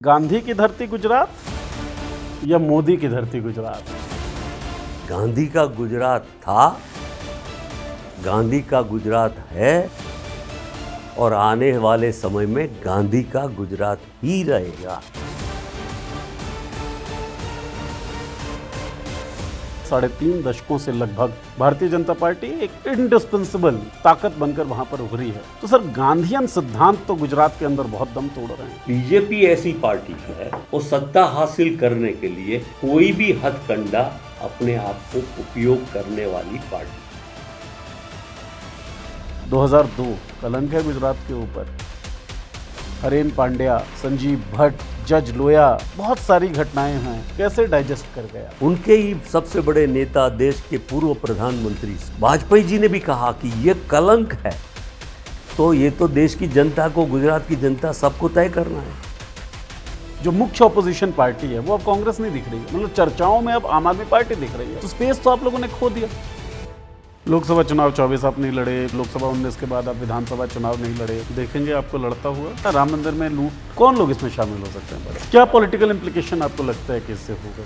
गांधी की धरती गुजरात या मोदी की धरती गुजरात? गांधी का गुजरात था, गांधी का गुजरात है और आने वाले समय में गांधी का गुजरात ही रहेगा। 3.5 दशकों से लगभग भारतीय जनता पार्टी एक इंडिस्पेंसिबल ताकत बनकर वहां पर उभरी है। तो सर, गांधीयन सिद्धांत तो गुजरात के अंदर बहुत दम तोड़ रहे हैं। बीजेपी ऐसी पार्टी है, वो सत्ता हासिल करने के लिए कोई भी हथकंडा अपने आप को उपयोग करने वाली पार्टी। 2002 कलंक है गुजरात के ऊपर। हरेन पांड्या, संजीव भट्ट, जज लोया, बहुत सारी घटनाएं हैं। कैसे डाइजेस्ट कर गया? उनके ही सबसे बड़े नेता, देश के पूर्व प्रधानमंत्री वाजपेयी जी ने भी कहा कि ये कलंक है। तो ये तो देश की जनता को, गुजरात की जनता सबको तय करना है। जो मुख्य ऑपोजिशन पार्टी है वो अब कांग्रेस नहीं दिख रही है, मतलब चर्चाओं में अब आम आदमी पार्टी दिख रही है। तो स्पेस तो आप लोगों ने खो दिया। लोकसभा चुनाव 24 आप नहीं लड़े, लोकसभा 19 के बाद आप विधानसभा चुनाव नहीं लड़े। देखेंगे आपको लड़ता हुआ। राम मंदिर में लूट, कौन लोग इसमें शामिल हो सकते हैं बड़े? क्या पॉलिटिकल इंप्लीकेशन आपको लगता है कि इससे होगा?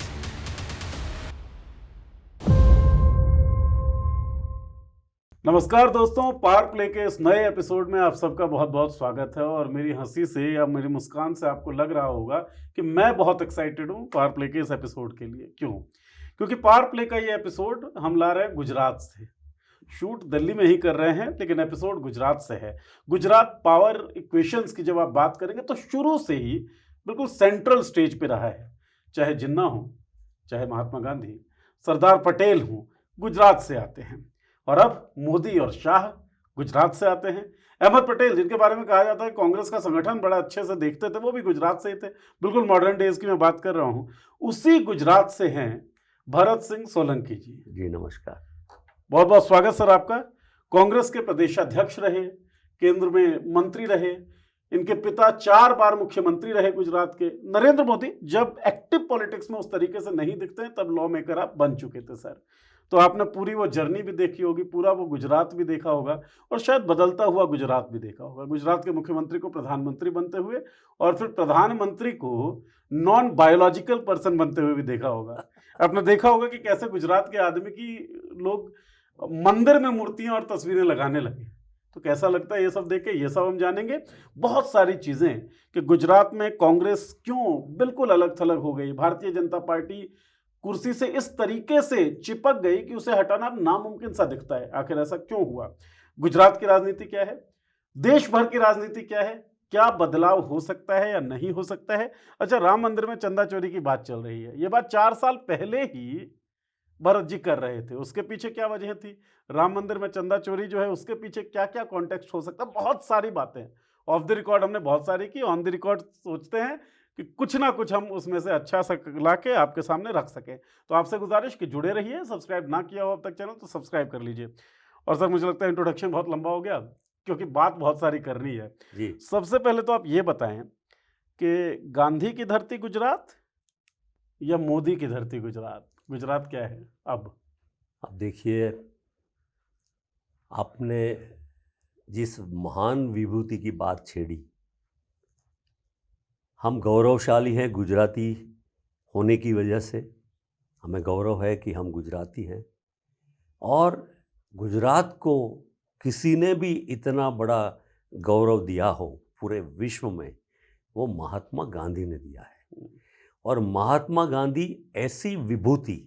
नमस्कार दोस्तों, पावर प्ले के इस नए एपिसोड में आप सबका बहुत बहुत स्वागत है। और मेरी हंसी से या मेरी मुस्कान से आपको लग रहा होगा कि मैं बहुत एक्साइटेड हूँ पावर प्ले के इस एपिसोड के लिए। क्यों? क्योंकि पावर प्ले का ये एपिसोड हम ला रहे हैं गुजरात से। शूट दिल्ली में ही कर रहे हैं, लेकिन एपिसोड गुजरात से है। गुजरात पावर इक्वेशंस की जब आप बात करेंगे तो शुरू से ही बिल्कुल सेंट्रल स्टेज पे रहा है। चाहे जिन्ना हो, चाहे महात्मा गांधी, सरदार पटेल हो, गुजरात से आते हैं। और अब मोदी और शाह गुजरात से आते हैं। अहमद पटेल, जिनके बारे में कहा जाता है कांग्रेस का संगठन बड़ा अच्छे से देखते थे, वो भी गुजरात से ही थे। बिल्कुल मॉडर्न डेज की मैं बात कर रहा हूँ। उसी गुजरात से हैं भरत सिंह सोलंकी जी। जी नमस्कार। बहुत बहुत स्वागत सर आपका। कांग्रेस के प्रदेशाध्यक्ष रहे, केंद्र में मंत्री रहे, इनके पिता 4 बार मुख्यमंत्री रहे गुजरात के। नरेंद्र मोदी जब एक्टिव पॉलिटिक्स में उस तरीके से नहीं दिखते हैं, तब लॉ मेकर आप बन चुके थे सर। तो आपने पूरी वो जर्नी भी देखी होगी, पूरा वो गुजरात भी देखा होगा और शायद बदलता हुआ गुजरात भी देखा होगा। गुजरात के मुख्यमंत्री को प्रधानमंत्री बनते हुए और फिर प्रधानमंत्री को नॉन बायोलॉजिकल पर्सन बनते हुए भी देखा होगा। आपने देखा होगा कि कैसे गुजरात के आदमी की लोग मंदिर में मूर्तियां और तस्वीरें लगाने लगे। तो कैसा लगता है ये सब देख के? ये सब हम जानेंगे। बहुत सारी चीजें कि गुजरात में कांग्रेस क्यों बिल्कुल अलग थलग हो गई, भारतीय जनता पार्टी कुर्सी से इस तरीके से चिपक गई कि उसे हटाना नामुमकिन सा दिखता है। आखिर ऐसा क्यों हुआ? गुजरात की राजनीति क्या है, देश भर की राजनीति क्या है, क्या बदलाव हो सकता है या नहीं हो सकता है? अच्छा, राम मंदिर में चंदा चोरी की बात चल रही है। ये बात 4 साल पहले ही भरत जी कर रहे थे। उसके पीछे क्या वजह थी? राम मंदिर में चंदा चोरी जो है, उसके पीछे क्या क्या कॉन्टेक्स्ट हो सकता है? बहुत सारी बातें ऑफ द रिकॉर्ड हमने बहुत सारी की। ऑन द रिकॉर्ड सोचते हैं कि कुछ ना कुछ हम उसमें से अच्छा सा ला के आपके सामने रख सकें। तो आपसे गुजारिश कि जुड़े रहिए। सब्सक्राइब ना किया हो अब तक चैनल तो सब्सक्राइब कर लीजिए। और सर, मुझे लगता है इंट्रोडक्शन बहुत लंबा हो गया, क्योंकि बात बहुत सारी करनी है। जी। सबसे पहले तो आप ये बताएं कि गांधी की धरती गुजरात या मोदी की धरती गुजरात? गुजरात क्या है अब देखिए, आपने जिस महान विभूति की बात छेड़ी, हम गौरवशाली हैं गुजराती होने की वजह से। हमें गौरव है कि हम गुजराती हैं और गुजरात को किसी ने भी इतना बड़ा गौरव दिया हो पूरे विश्व में, वो महात्मा गांधी ने दिया है। और महात्मा गांधी ऐसी विभूति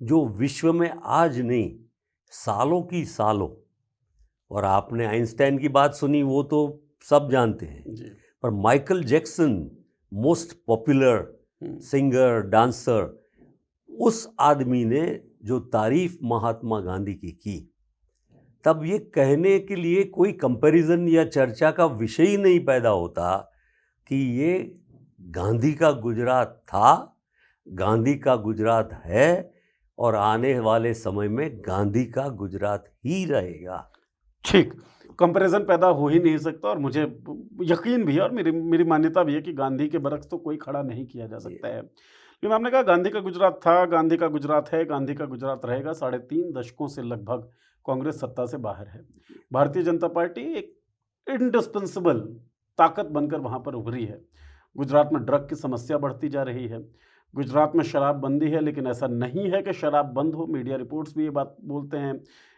जो विश्व में आज नहीं, सालों की सालों, और आपने आइंस्टाइन की बात सुनी, वो तो सब जानते हैं जी। पर Michael Jackson, most popular singer, dancer, उस आदमी ने जो तारीफ महात्मा गांधी की, तब ये कहने के लिए कोई कंपैरिजन या चर्चा का विषय ही नहीं पैदा होता कि ये गांधी का गुजरात था, गांधी का गुजरात है और आने वाले समय में गांधी का गुजरात ही रहेगा। ठीक, कंपैरिजन पैदा हो ही नहीं सकता। और मुझे यकीन भी है और मेरी मान्यता भी है कि गांधी के बरक्स तो कोई खड़ा नहीं किया जा सकता है। लेकिन आपने कहा गांधी का गुजरात था, गांधी का गुजरात है, गांधी का गुजरात रहेगा। 3.5 दशकों से लगभग कांग्रेस सत्ता से बाहर है। भारतीय जनता पार्टी एक इंडिस्पेंसिबल ताकत बनकर वहां पर उभरी है। गुजरात में ड्रग की समस्या बढ़ती जा रही है। गुजरात में शराबबंदी है, लेकिन ऐसा नहीं है कि शराब बंद हो। मीडिया रिपोर्ट्स भी ये बात बोलते हैं,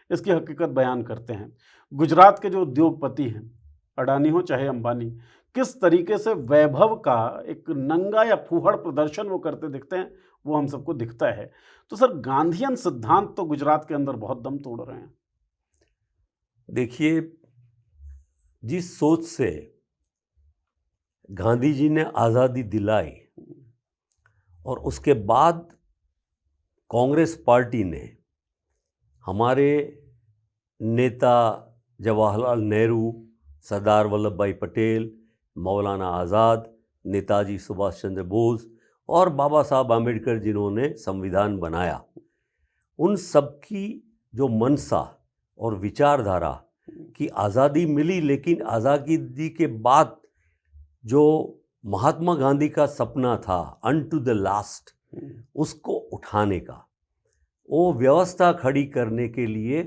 इसकी हकीकत बयान करते हैं। गुजरात के जो उद्योगपति हैं, अडानी हो चाहे अंबानी, किस तरीके से वैभव का एक नंगा या फूहड़ प्रदर्शन वो करते दिखते हैं, वो हम सबको दिखता है। तो सर, गांधीयन सिद्धांत तो गुजरात के अंदर बहुत दम तोड़ रहे हैं। देखिए, जिस सोच से गांधी जी ने आज़ादी दिलाई और उसके बाद कांग्रेस पार्टी ने हमारे नेता जवाहरलाल नेहरू, सरदार वल्लभ भाई पटेल, मौलाना आज़ाद, नेताजी सुभाष चंद्र बोस और बाबा साहब आम्बेडकर जिन्होंने संविधान बनाया, उन सब की जो मनसा और विचारधारा की आज़ादी मिली, लेकिन आज़ादी के बाद जो महात्मा गांधी का सपना था अनटू द लास्ट, उसको उठाने का, वो व्यवस्था खड़ी करने के लिए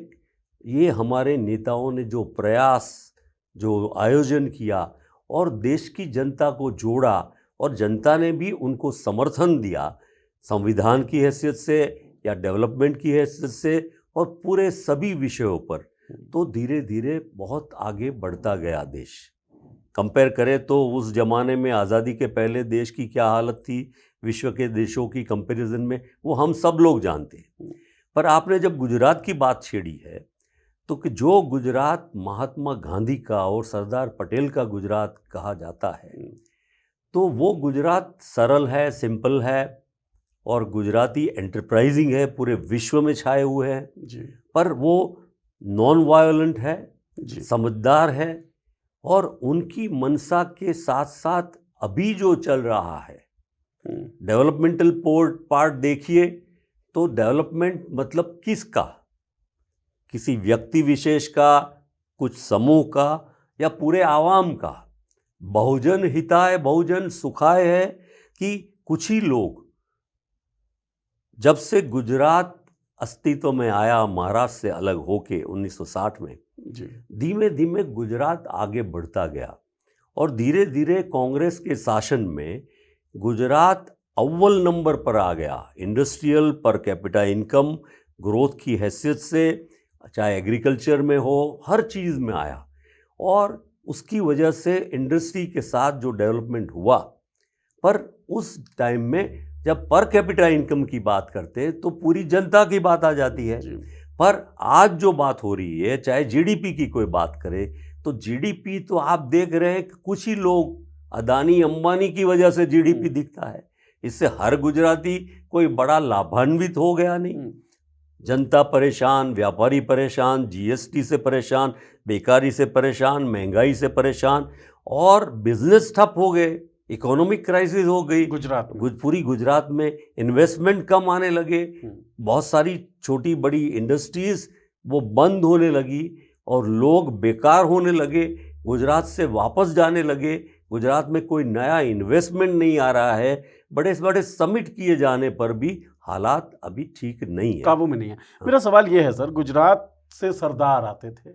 ये हमारे नेताओं ने जो प्रयास, जो आयोजन किया और देश की जनता को जोड़ा, और जनता ने भी उनको समर्थन दिया संविधान की हैसियत से या डेवलपमेंट की हैसियत से और पूरे सभी विषयों पर, तो धीरे धीरे बहुत आगे बढ़ता गया देश। कंपेयर करें तो उस ज़माने में आज़ादी के पहले देश की क्या हालत थी, विश्व के देशों की कंपैरिजन में, वो हम सब लोग जानते हैं। पर आपने जब गुजरात की बात छेड़ी है, तो कि जो गुजरात महात्मा गांधी का और सरदार पटेल का गुजरात कहा जाता है, तो वो गुजरात सरल है, सिंपल है और गुजराती एंटरप्राइजिंग है, पूरे विश्व में छाए हुए हैं जी। पर वो नॉन वायलेंट है जी। समझदार है, और उनकी मनसा के साथ साथ अभी जो चल रहा है डेवलपमेंटल पार्ट देखिए, तो डेवलपमेंट मतलब किसका, किसी व्यक्ति विशेष का, कुछ समूह का या पूरे आवाम का। बहुजन हिताय बहुजन सुखाय है कि कुछ ही लोग, जब से गुजरात अस्तित्व में आया महाराष्ट्र से अलग होके 1960 में, धीमे धीमे गुजरात आगे बढ़ता गया और धीरे धीरे कांग्रेस के शासन में गुजरात अव्वल नंबर पर आ गया। Industrial per capita income growth की हैसियत से, चाहे एग्रीकल्चर में हो, हर चीज़ में आया। और उसकी वजह से इंडस्ट्री के साथ जो डेवलपमेंट हुआ, पर उस टाइम में जब पर कैपिटा इनकम की बात करते हैं तो पूरी जनता की बात आ जाती है। पर आज जो बात हो रही है, चाहे जीडीपी की कोई बात करे, तो जीडीपी तो आप देख रहे हैं कि कुछ ही लोग, अदानी अंबानी की वजह से जीडीपी दिखता है। इससे हर गुजराती कोई बड़ा लाभान्वित हो गया नहीं। जनता परेशान, व्यापारी परेशान, जीएसटी से परेशान, बेकारी से परेशान, महंगाई से परेशान और बिजनेस ठप हो गए, इकोनॉमिक क्राइसिस हो गई गुजरात में। पूरी गुजरात में इन्वेस्टमेंट कम आने लगे, बहुत सारी छोटी बड़ी इंडस्ट्रीज वो बंद होने लगी और लोग बेकार होने लगे, गुजरात से वापस जाने लगे। गुजरात में कोई नया इन्वेस्टमेंट नहीं आ रहा है, बड़े बड़े समिट किए जाने पर भी हालात अभी ठीक नहीं है, काबू में नहीं है। मेरा सवाल ये है सर, गुजरात से सरदार आते थे,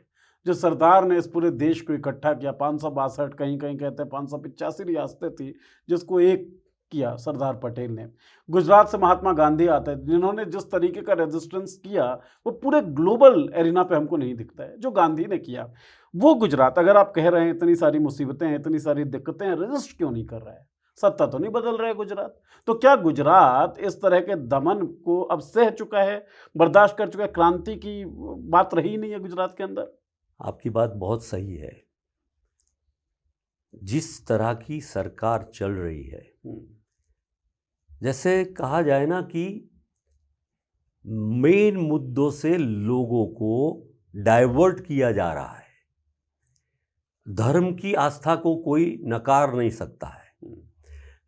जो सरदार ने इस पूरे देश को इकट्ठा किया, 562, कहीं कहीं कहते हैं 585 रियासतें थी, जिसको एक किया सरदार पटेल ने। गुजरात से महात्मा गांधी आते हैं, जिन्होंने जिस तरीके का रेजिस्टेंस किया वो पूरे ग्लोबल एरिना पे हमको नहीं दिखता है, जो गांधी ने किया। वो गुजरात, अगर आप कह रहे हैं इतनी सारी मुसीबतें हैं, इतनी सारी दिक्कतें हैं, रजिस्ट क्यों नहीं कर रहा है? सत्ता तो नहीं बदल रहा है गुजरात। तो क्या गुजरात इस तरह के दमन को अब सह चुका है, बर्दाश्त कर चुका है? क्रांति की बात रही नहीं है गुजरात के अंदर? आपकी बात बहुत सही है। जिस तरह की सरकार चल रही है, जैसे कहा जाए ना कि मेन मुद्दों से लोगों को डाइवर्ट किया जा रहा है। धर्म की आस्था को कोई नकार नहीं सकता है,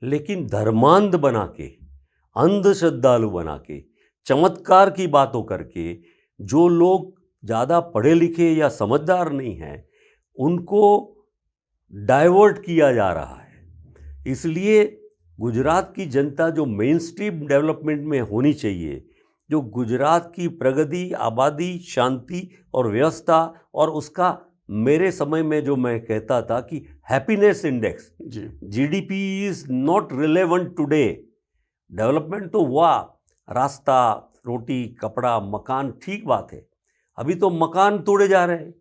लेकिन धर्मांध बना के, अंधश्रद्धालु बना के, चमत्कार की बातों करके जो लोग ज़्यादा पढ़े लिखे या समझदार नहीं हैं, उनको डाइवर्ट किया जा रहा है। इसलिए गुजरात की जनता जो मेन स्ट्रीम डेवलपमेंट में होनी चाहिए, जो गुजरात की प्रगति, आबादी, शांति और व्यवस्था और उसका मेरे समय में जो मैं कहता था कि happiness index, G GDP is not relevant today. Development तो हुआ, रास्ता, रोटी, कपड़ा, मकान, ठीक बात है, अभी तो मकान तोड़े जा रहे हैं,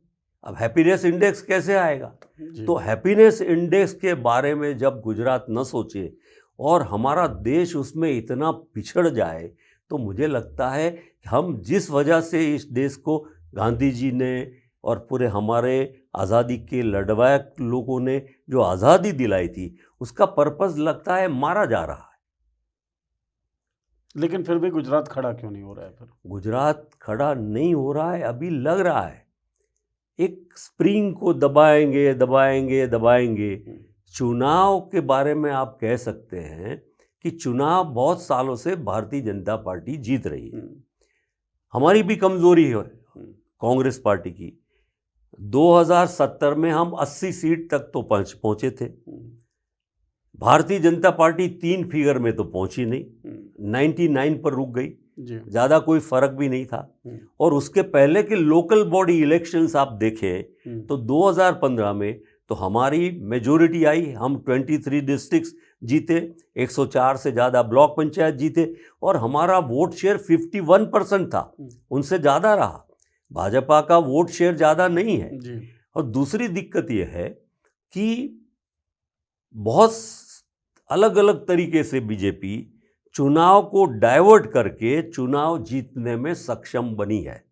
अब हैप्पीनेस इंडेक्स कैसे आएगा? जी तो हैप्पीनेस इंडेक्स के बारे में जब गुजरात न सोचे और हमारा देश उसमें इतना पिछड़ जाए, तो मुझे लगता है कि हम जिस वजह से इस देश को गांधी जी ने और पूरे हमारे आज़ादी के लड़वाक लोगों ने जो आज़ादी दिलाई थी, उसका पर्पस लगता है मारा जा रहा है। लेकिन फिर भी गुजरात खड़ा क्यों नहीं हो रहा है फिर? गुजरात खड़ा नहीं हो रहा है, अभी लग रहा है एक स्प्रिंग को दबाएंगे दबाएंगे दबाएंगे। चुनाव के बारे में आप कह सकते हैं कि चुनाव बहुत सालों से भारतीय जनता पार्टी जीत रही है। हमारी भी कमजोरी है कांग्रेस पार्टी की। 2070 में हम 80 सीट तक तो पहुंचे थे। भारतीय जनता पार्टी 3 फिगर में तो पहुंची नहीं, 99 पर रुक गई, ज़्यादा कोई फर्क भी नहीं था। और उसके पहले के लोकल बॉडी इलेक्शंस आप देखें तो 2015 में तो हमारी मेजोरिटी आई, हम 23 डिस्ट्रिक्ट्स जीते, 104 से ज़्यादा ब्लॉक पंचायत जीते और हमारा वोट शेयर 51% था, उनसे ज़्यादा रहा। भाजपा का वोट शेयर ज़्यादा नहीं है जी। और दूसरी दिक्कत यह है कि बहुत अलग अलग तरीके से बीजेपी चुनाव को डाइवर्ट करके चुनाव जीतने में सक्षम बनी है।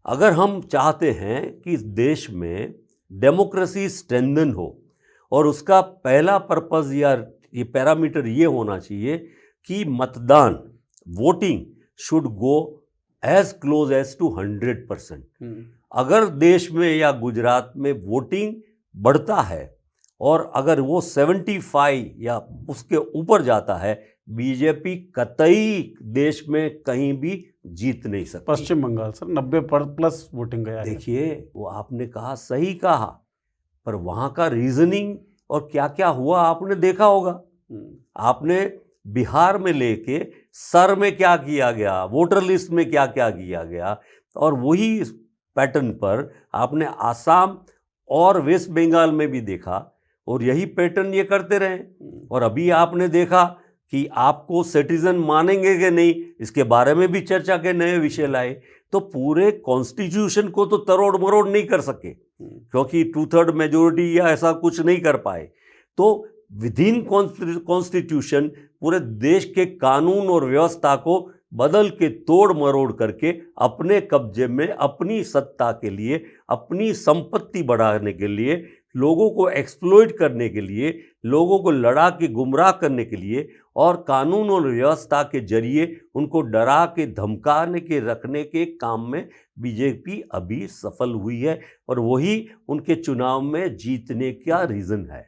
अगर हम चाहते हैं कि इस देश में डेमोक्रेसी स्ट्रेंथन हो और उसका पहला पर्पस या ये पैरामीटर ये होना चाहिए कि मतदान, voting should go as close as to 100%। अगर देश में या गुजरात में वोटिंग बढ़ता है और अगर वो 75 या उसके ऊपर जाता है, बीजेपी कतई देश में कहीं भी जीत नहीं सकती। पश्चिम बंगाल सर 90+ वोटिंग गया है। देखिए, वो आपने कहा, सही कहा, पर वहाँ का रीजनिंग और क्या क्या हुआ आपने देखा होगा। आपने बिहार में लेके सर में क्या किया गया, वोटर लिस्ट में क्या क्या किया गया, और वही पैटर्न पर आपने आसाम और वेस्ट बंगाल में भी देखा और यही पैटर्न ये करते रहे। और अभी आपने देखा कि आपको सिटीजन मानेंगे कि नहीं, इसके बारे में भी चर्चा के नए विषय लाए। तो पूरे कॉन्स्टिट्यूशन को तो तरोड़ मरोड़ नहीं कर सके क्योंकि 2/3 मेजोरिटी या ऐसा कुछ नहीं कर पाए। तो विद इन कॉन्स्टिट्यूशन पूरे देश के कानून और व्यवस्था को बदल के तोड़ मरोड़ करके अपने कब्जे में, अपनी सत्ता के लिए, अपनी संपत्ति बढ़ाने के लिए, लोगों को एक्सप्लॉइट करने के लिए, लोगों को लड़ा के गुमराह करने के लिए और कानून और व्यवस्था के जरिए उनको डरा के धमकाने के रखने के काम में बीजेपी अभी सफल हुई है और वही उनके चुनाव में जीतने का रीज़न है।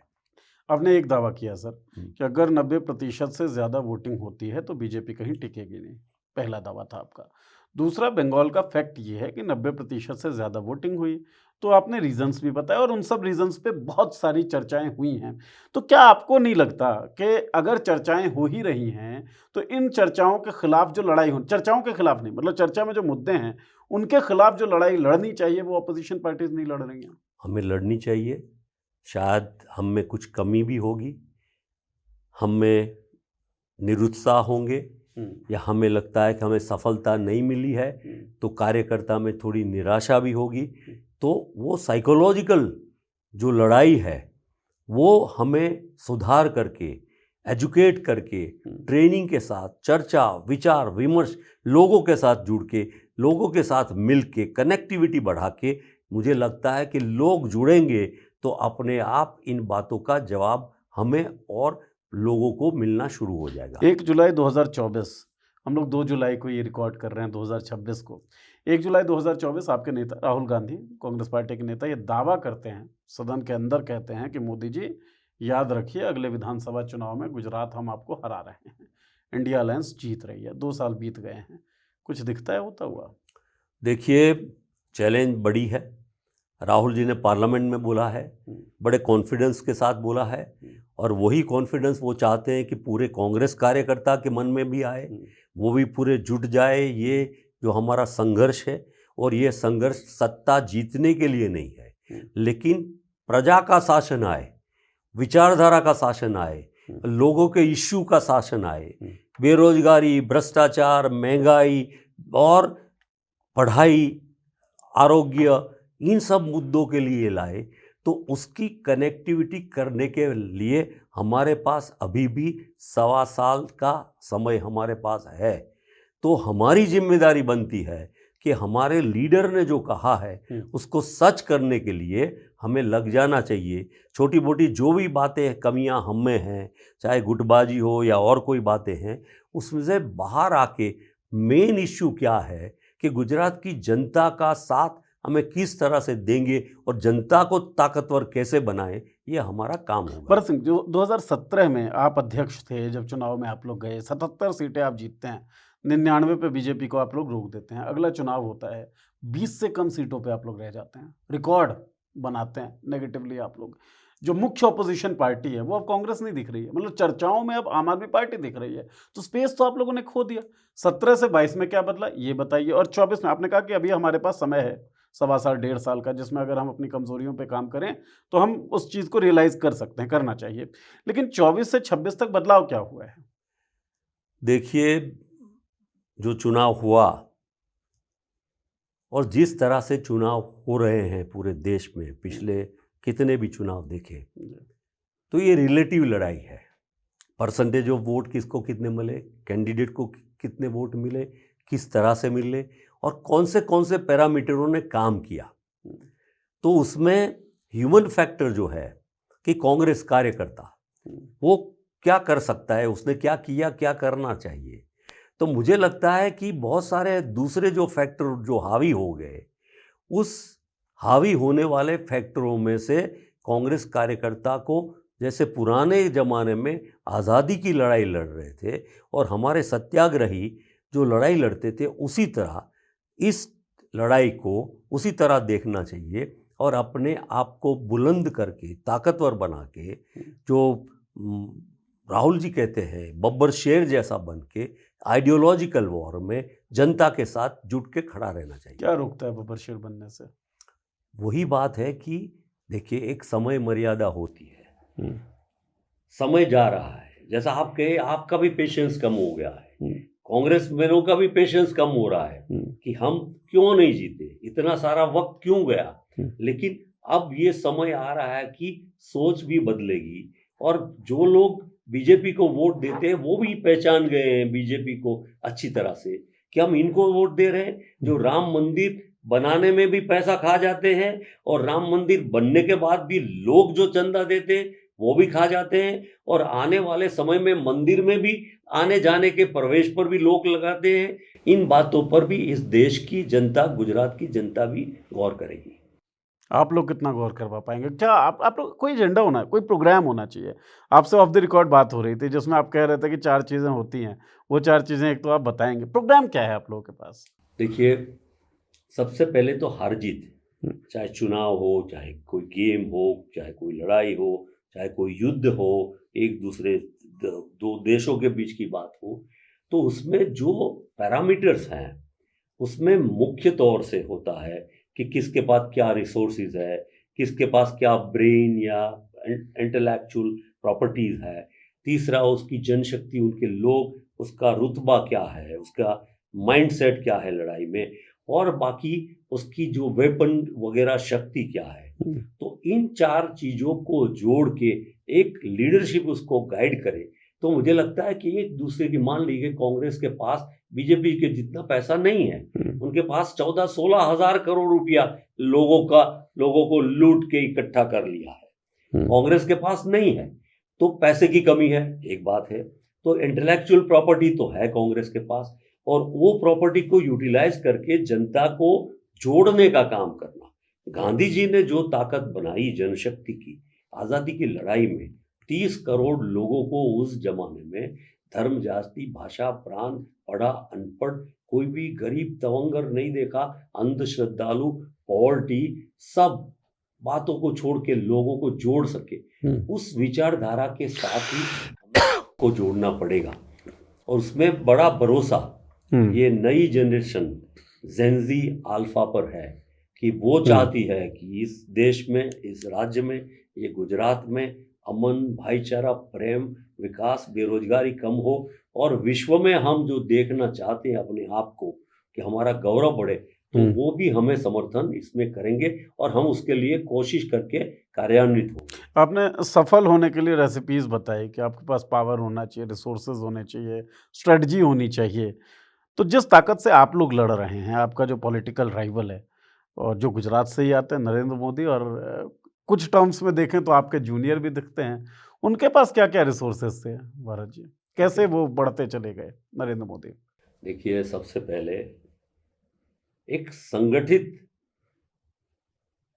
आपने एक दावा किया सर कि अगर 90% से ज़्यादा वोटिंग होती है तो बीजेपी कहीं टिकेगी नहीं, पहला दावा था आपका। दूसरा, बंगाल का फैक्ट ये है कि 90% से ज़्यादा वोटिंग हुई, तो आपने रीजंस भी बताया और उन सब रीजंस पे बहुत सारी चर्चाएं हुई हैं। तो क्या आपको नहीं लगता कि अगर चर्चाएं हो ही रही हैं तो इन चर्चाओं के खिलाफ जो लड़ाई हो, चर्चाओं के खिलाफ नहीं, मतलब चर्चा में जो मुद्दे हैं उनके खिलाफ जो लड़ाई लड़नी चाहिए वो अपोजिशन पार्टीज नहीं लड़ रही हैं? हमें लड़नी चाहिए। शायद हम में कुछ कमी भी होगी, हम में निरुत्साह होंगे या हमें लगता है कि हमें सफलता नहीं मिली है तो कार्यकर्ता में थोड़ी निराशा भी होगी। तो वो साइकोलॉजिकल जो लड़ाई है वो हमें सुधार करके, एजुकेट करके, ट्रेनिंग के साथ, चर्चा, विचार विमर्श, लोगों के साथ जुड़ के, लोगों के साथ मिल के, कनेक्टिविटी बढ़ा के, मुझे लगता है कि लोग जुड़ेंगे तो अपने आप इन बातों का जवाब हमें और लोगों को मिलना शुरू हो जाएगा। 1 जुलाई 2024, हम लोग 2 जुलाई को ये रिकॉर्ड कर रहे हैं 2026 को। 1 जुलाई 2024 आपके नेता राहुल गांधी, कांग्रेस पार्टी के नेता, ये दावा करते हैं, सदन के अंदर कहते हैं कि मोदी जी याद रखिए अगले विधानसभा चुनाव में गुजरात हम आपको हरा रहे हैं, इंडिया अलायंस जीत रही है। 2 साल बीत गए हैं, कुछ दिखता है होता हुआ? देखिए, चैलेंज बड़ी है। राहुल जी ने पार्लियामेंट में बोला है, बड़े कॉन्फिडेंस के साथ बोला है और वही कॉन्फिडेंस वो चाहते हैं कि पूरे कांग्रेस कार्यकर्ता के मन में भी आए, वो भी पूरे जुट जाए। ये जो हमारा संघर्ष है और ये संघर्ष सत्ता जीतने के लिए नहीं है, लेकिन प्रजा का शासन आए, विचारधारा का शासन आए, लोगों के इश्यू का शासन आए, बेरोजगारी, भ्रष्टाचार, महंगाई और पढ़ाई, आरोग्य, इन सब मुद्दों के लिए लाए, तो उसकी कनेक्टिविटी करने के लिए हमारे पास अभी भी 1.25 साल का समय हमारे पास है। तो हमारी जिम्मेदारी बनती है कि हमारे लीडर ने जो कहा है उसको सच करने के लिए हमें लग जाना चाहिए। छोटी मोटी जो भी बातें, कमियां हम में हैं, चाहे गुटबाजी हो या और कोई बातें हैं, उसमें से बाहर आके मेन इश्यू क्या है कि गुजरात की जनता का साथ हमें किस तरह से देंगे और जनता को ताकतवर कैसे बनाएं, ये हमारा काम होगा। भरत सिंह, जो 2017 में आप अध्यक्ष थे, जब चुनाव में आप लोग गए, 77 सीटें आप जीतते हैं, 99 पे बीजेपी को आप लोग रोक देते हैं। अगला चुनाव होता है, 20 से कम सीटों पे आप लोग रह जाते हैं, रिकॉर्ड बनाते हैं नेगेटिवली आप लोग। जो मुख्य ऑपोजिशन पार्टी है वो अब कांग्रेस नहीं दिख रही है, मतलब चर्चाओं में अब आम आदमी पार्टी दिख रही है। तो स्पेस तो आप लोगों ने खो दिया। 17 से 22 में क्या बदला ये बताइए, और 24 में आपने कहा कि अभी हमारे पास समय है 1.25 साल 1.5 साल का, जिसमें अगर हम अपनी कमजोरियों पे काम करें तो हम उस चीज़ को रियलाइज कर सकते हैं, करना चाहिए। लेकिन 24 से 26 तक बदलाव क्या हुआ है? देखिए, जो चुनाव हुआ और जिस तरह से चुनाव हो रहे हैं पूरे देश में, पिछले कितने भी चुनाव देखे, तो ये रिलेटिव लड़ाई है। परसेंटेज ऑफ वोट किसको कितने मिले, कैंडिडेट को कितने वोट मिले, किस तरह से मिले और कौन से पैरामीटरों ने काम किया। तो उसमें ह्यूमन फैक्टर जो है कि कांग्रेस कार्यकर्ता वो क्या कर सकता है, उसने क्या किया, क्या करना चाहिए। तो मुझे लगता है कि बहुत सारे दूसरे जो फैक्टर जो हावी हो गए, उस हावी होने वाले फैक्टरों में से कांग्रेस कार्यकर्ता को, जैसे पुराने ज़माने में आज़ादी की लड़ाई लड़ रहे थे और हमारे सत्याग्रही जो लड़ाई लड़ते थे, उसी तरह इस लड़ाई को उसी तरह देखना चाहिए और अपने आप को बुलंद करके, ताकतवर बना के, जो राहुल जी कहते हैं बब्बर शेर जैसा बन के आइडियोलॉजिकल वॉर में जनता के साथ जुट के खड़ा रहना चाहिए। क्या रोकता है बब्बर शेर बनने से? वही बात है कि देखिए, एक समय मर्यादा होती है, समय जा रहा है। जैसा आप कहे, आपका भी पेशेंस कम हो गया है, कांग्रेस मेनों का भी पेशेंस कम हो रहा है कि हम क्यों नहीं जीते, इतना सारा वक्त क्यों गया। लेकिन अब ये समय आ रहा है कि सोच भी बदलेगी और जो लोग बीजेपी को वोट देते हैं वो भी पहचान गए हैं बीजेपी को अच्छी तरह से कि हम इनको वोट दे रहे हैं, जो राम मंदिर बनाने में भी पैसा खा जाते हैं और राम मंदिर बनने के बाद भी लोग जो चंदा देते हैं वो भी खा जाते हैं, और आने वाले समय में मंदिर में भी आने जाने के प्रवेश पर भी लोग लगाते हैं। इन बातों पर भी इस देश की जनता, गुजरात की जनता भी गौर करेगी। आप लोग कितना गौर करवा पाएंगे? क्या आप लोग, कोई एजेंडा होना है, कोई प्रोग्राम होना चाहिए। आपसे ऑफ द रिकॉर्ड बात हो रही थी जिसमें आप कह रहे थे कि 4 चीज़ें होती हैं, वो 4 चीज़ें एक तो आप बताएंगे। प्रोग्राम क्या है आप लोगों के पास? देखिए, सबसे पहले तो हार जीत, चाहे चुनाव हो, चाहे कोई गेम हो, चाहे कोई लड़ाई हो, चाहे कोई युद्ध हो, एक दूसरे दो देशों के बीच की बात हो, तो उसमें जो पैरामीटर्स हैं उसमें मुख्य तौर से होता है कि किसके पास क्या रिसोर्सेज है, किसके पास क्या ब्रेन या इंटेलेक्चुअल प्रॉपर्टीज है। तीसरा, उसकी जनशक्ति, उनके लोग, उसका रुतबा क्या है, उसका माइंडसेट क्या है लड़ाई में, और बाकी उसकी जो वेपन वगैरह शक्ति क्या है। तो इन 4 चीज़ों को जोड़ के एक लीडरशिप उसको गाइड करे। तो मुझे लगता है कि एक दूसरे की, मान लीजिए कांग्रेस के पास बीजेपी के जितना पैसा नहीं है, उनके पास 14-16 हजार करोड़ रुपया लोगों को लूट के इकट्ठा कर लिया है, कांग्रेस के पास नहीं है। तो पैसे की कमी है, एक बात है। तो इंटेलेक्चुअल प्रॉपर्टी तो है कांग्रेस के पास, और वो प्रॉपर्टी को यूटिलाइज करके जनता को जोड़ने का काम करना। गांधी जी ने जो ताकत बनाई जनशक्ति की, आज़ादी की लड़ाई में 30 करोड़ लोगों को उस जमाने में धर्म, जाति, भाषा, प्रांत, पढ़ा अनपढ़, कोई भी गरीब तवंगर नहीं देखा, अंध श्रद्धालु, पॉवर्टी, सब बातों को छोड़ के लोगों को जोड़ सके। उस विचारधारा के साथ ही को जोड़ना पड़ेगा, और उसमें बड़ा भरोसा ये नई जनरेशन जेंजी अल्फा पर है कि वो चाहती है कि इस देश में, इस राज्य में, ये गुजरात में अमन, भाईचारा, प्रेम, विकास, बेरोजगारी कम हो और विश्व में हम जो देखना चाहते हैं अपने आप को कि हमारा गौरव बढ़े, तो वो भी हमें समर्थन इसमें करेंगे और हम उसके लिए कोशिश करके कार्यान्वित होंगे। आपने सफल होने के लिए रेसिपीज बताई कि आपके पास पावर होना चाहिए, रिसोर्सेज होने चाहिए, स्ट्रेटजी होनी चाहिए। तो जिस ताकत से आप लोग लड़ रहे हैं, आपका जो पॉलिटिकल राइवल है और जो गुजरात से ही आते हैं नरेंद्र मोदी, और कुछ टर्म्स में देखें तो आपके जूनियर भी दिखते हैं, उनके पास क्या-क्या रिसोर्सेज थे भारत जी? कैसे वो बढ़ते चले गए नरेंद्र मोदी? देखिए, सबसे पहले एक संगठित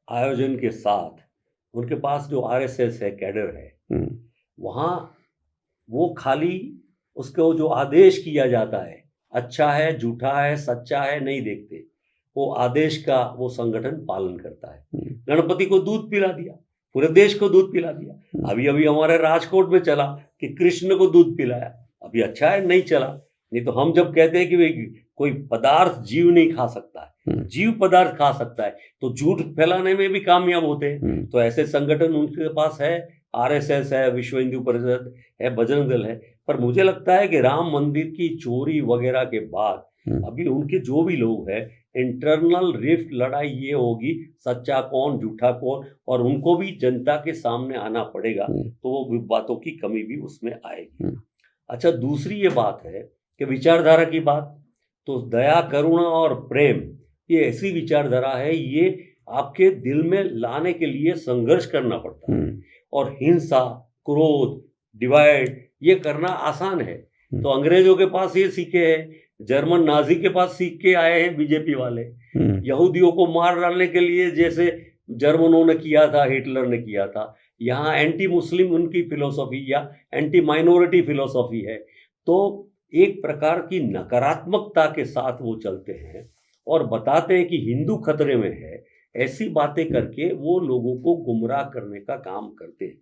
आयोजन के साथ उनके पास जो आरएसएस है, कैडर है, वहाँ वो खाली उसको जो आदेश किया जाता है, अच्छा है, झूठा है, सच्चा है, नहीं देखते। वो आदेश का वो संगठन पालन करता है। गणपति को दूध पिला दिया, पूरे देश को दूध पिला दिया। अभी अभी हमारे राजकोट में चला कि कृष्ण को दूध पिलाया। अभी अच्छा है, नहीं चला। नहीं तो हम जब कहते हैं कि भाई कोई पदार्थ जीव नहीं खा सकता है, जीव पदार्थ खा सकता है, तो झूठ फैलाने में भी कामयाब होते हैं। तो ऐसे संगठन उनके पास है, आरएसएस है, विश्व हिंदू परिषद है, बजरंग दल है। पर मुझे लगता है कि राम मंदिर की चोरी वगैरह के बाद अभी उनके जो भी लोग हैं, इंटरनल रिफ्ट लड़ाई ये होगी, सच्चा कौन, झूठा कौन, और उनको भी जनता के सामने आना पड़ेगा, तो वो बातों की कमी भी उसमें आएगी। अच्छा, दूसरी ये बात है कि विचारधारा की बात, तो दया, करुणा और प्रेम ये ऐसी विचारधारा है, ये आपके दिल में लाने के लिए संघर्ष करना पड़ता है। और हिंसा, क्रोध, डिवाइड ये करना आसान है। तो अंग्रेजों के पास ये सीखे हैं, जर्मन नाजी के पास सीख के आए हैं बीजेपी वाले। यहूदियों को मार डालने के लिए जैसे जर्मनों ने किया था, हिटलर ने किया था, यहाँ एंटी मुस्लिम उनकी फिलोसॉफी या एंटी माइनॉरिटी फिलोसॉफी है। तो एक प्रकार की नकारात्मकता के साथ वो चलते हैं और बताते हैं कि हिंदू खतरे में है। ऐसी बातें करके वो लोगों को गुमराह करने का काम करते हैं।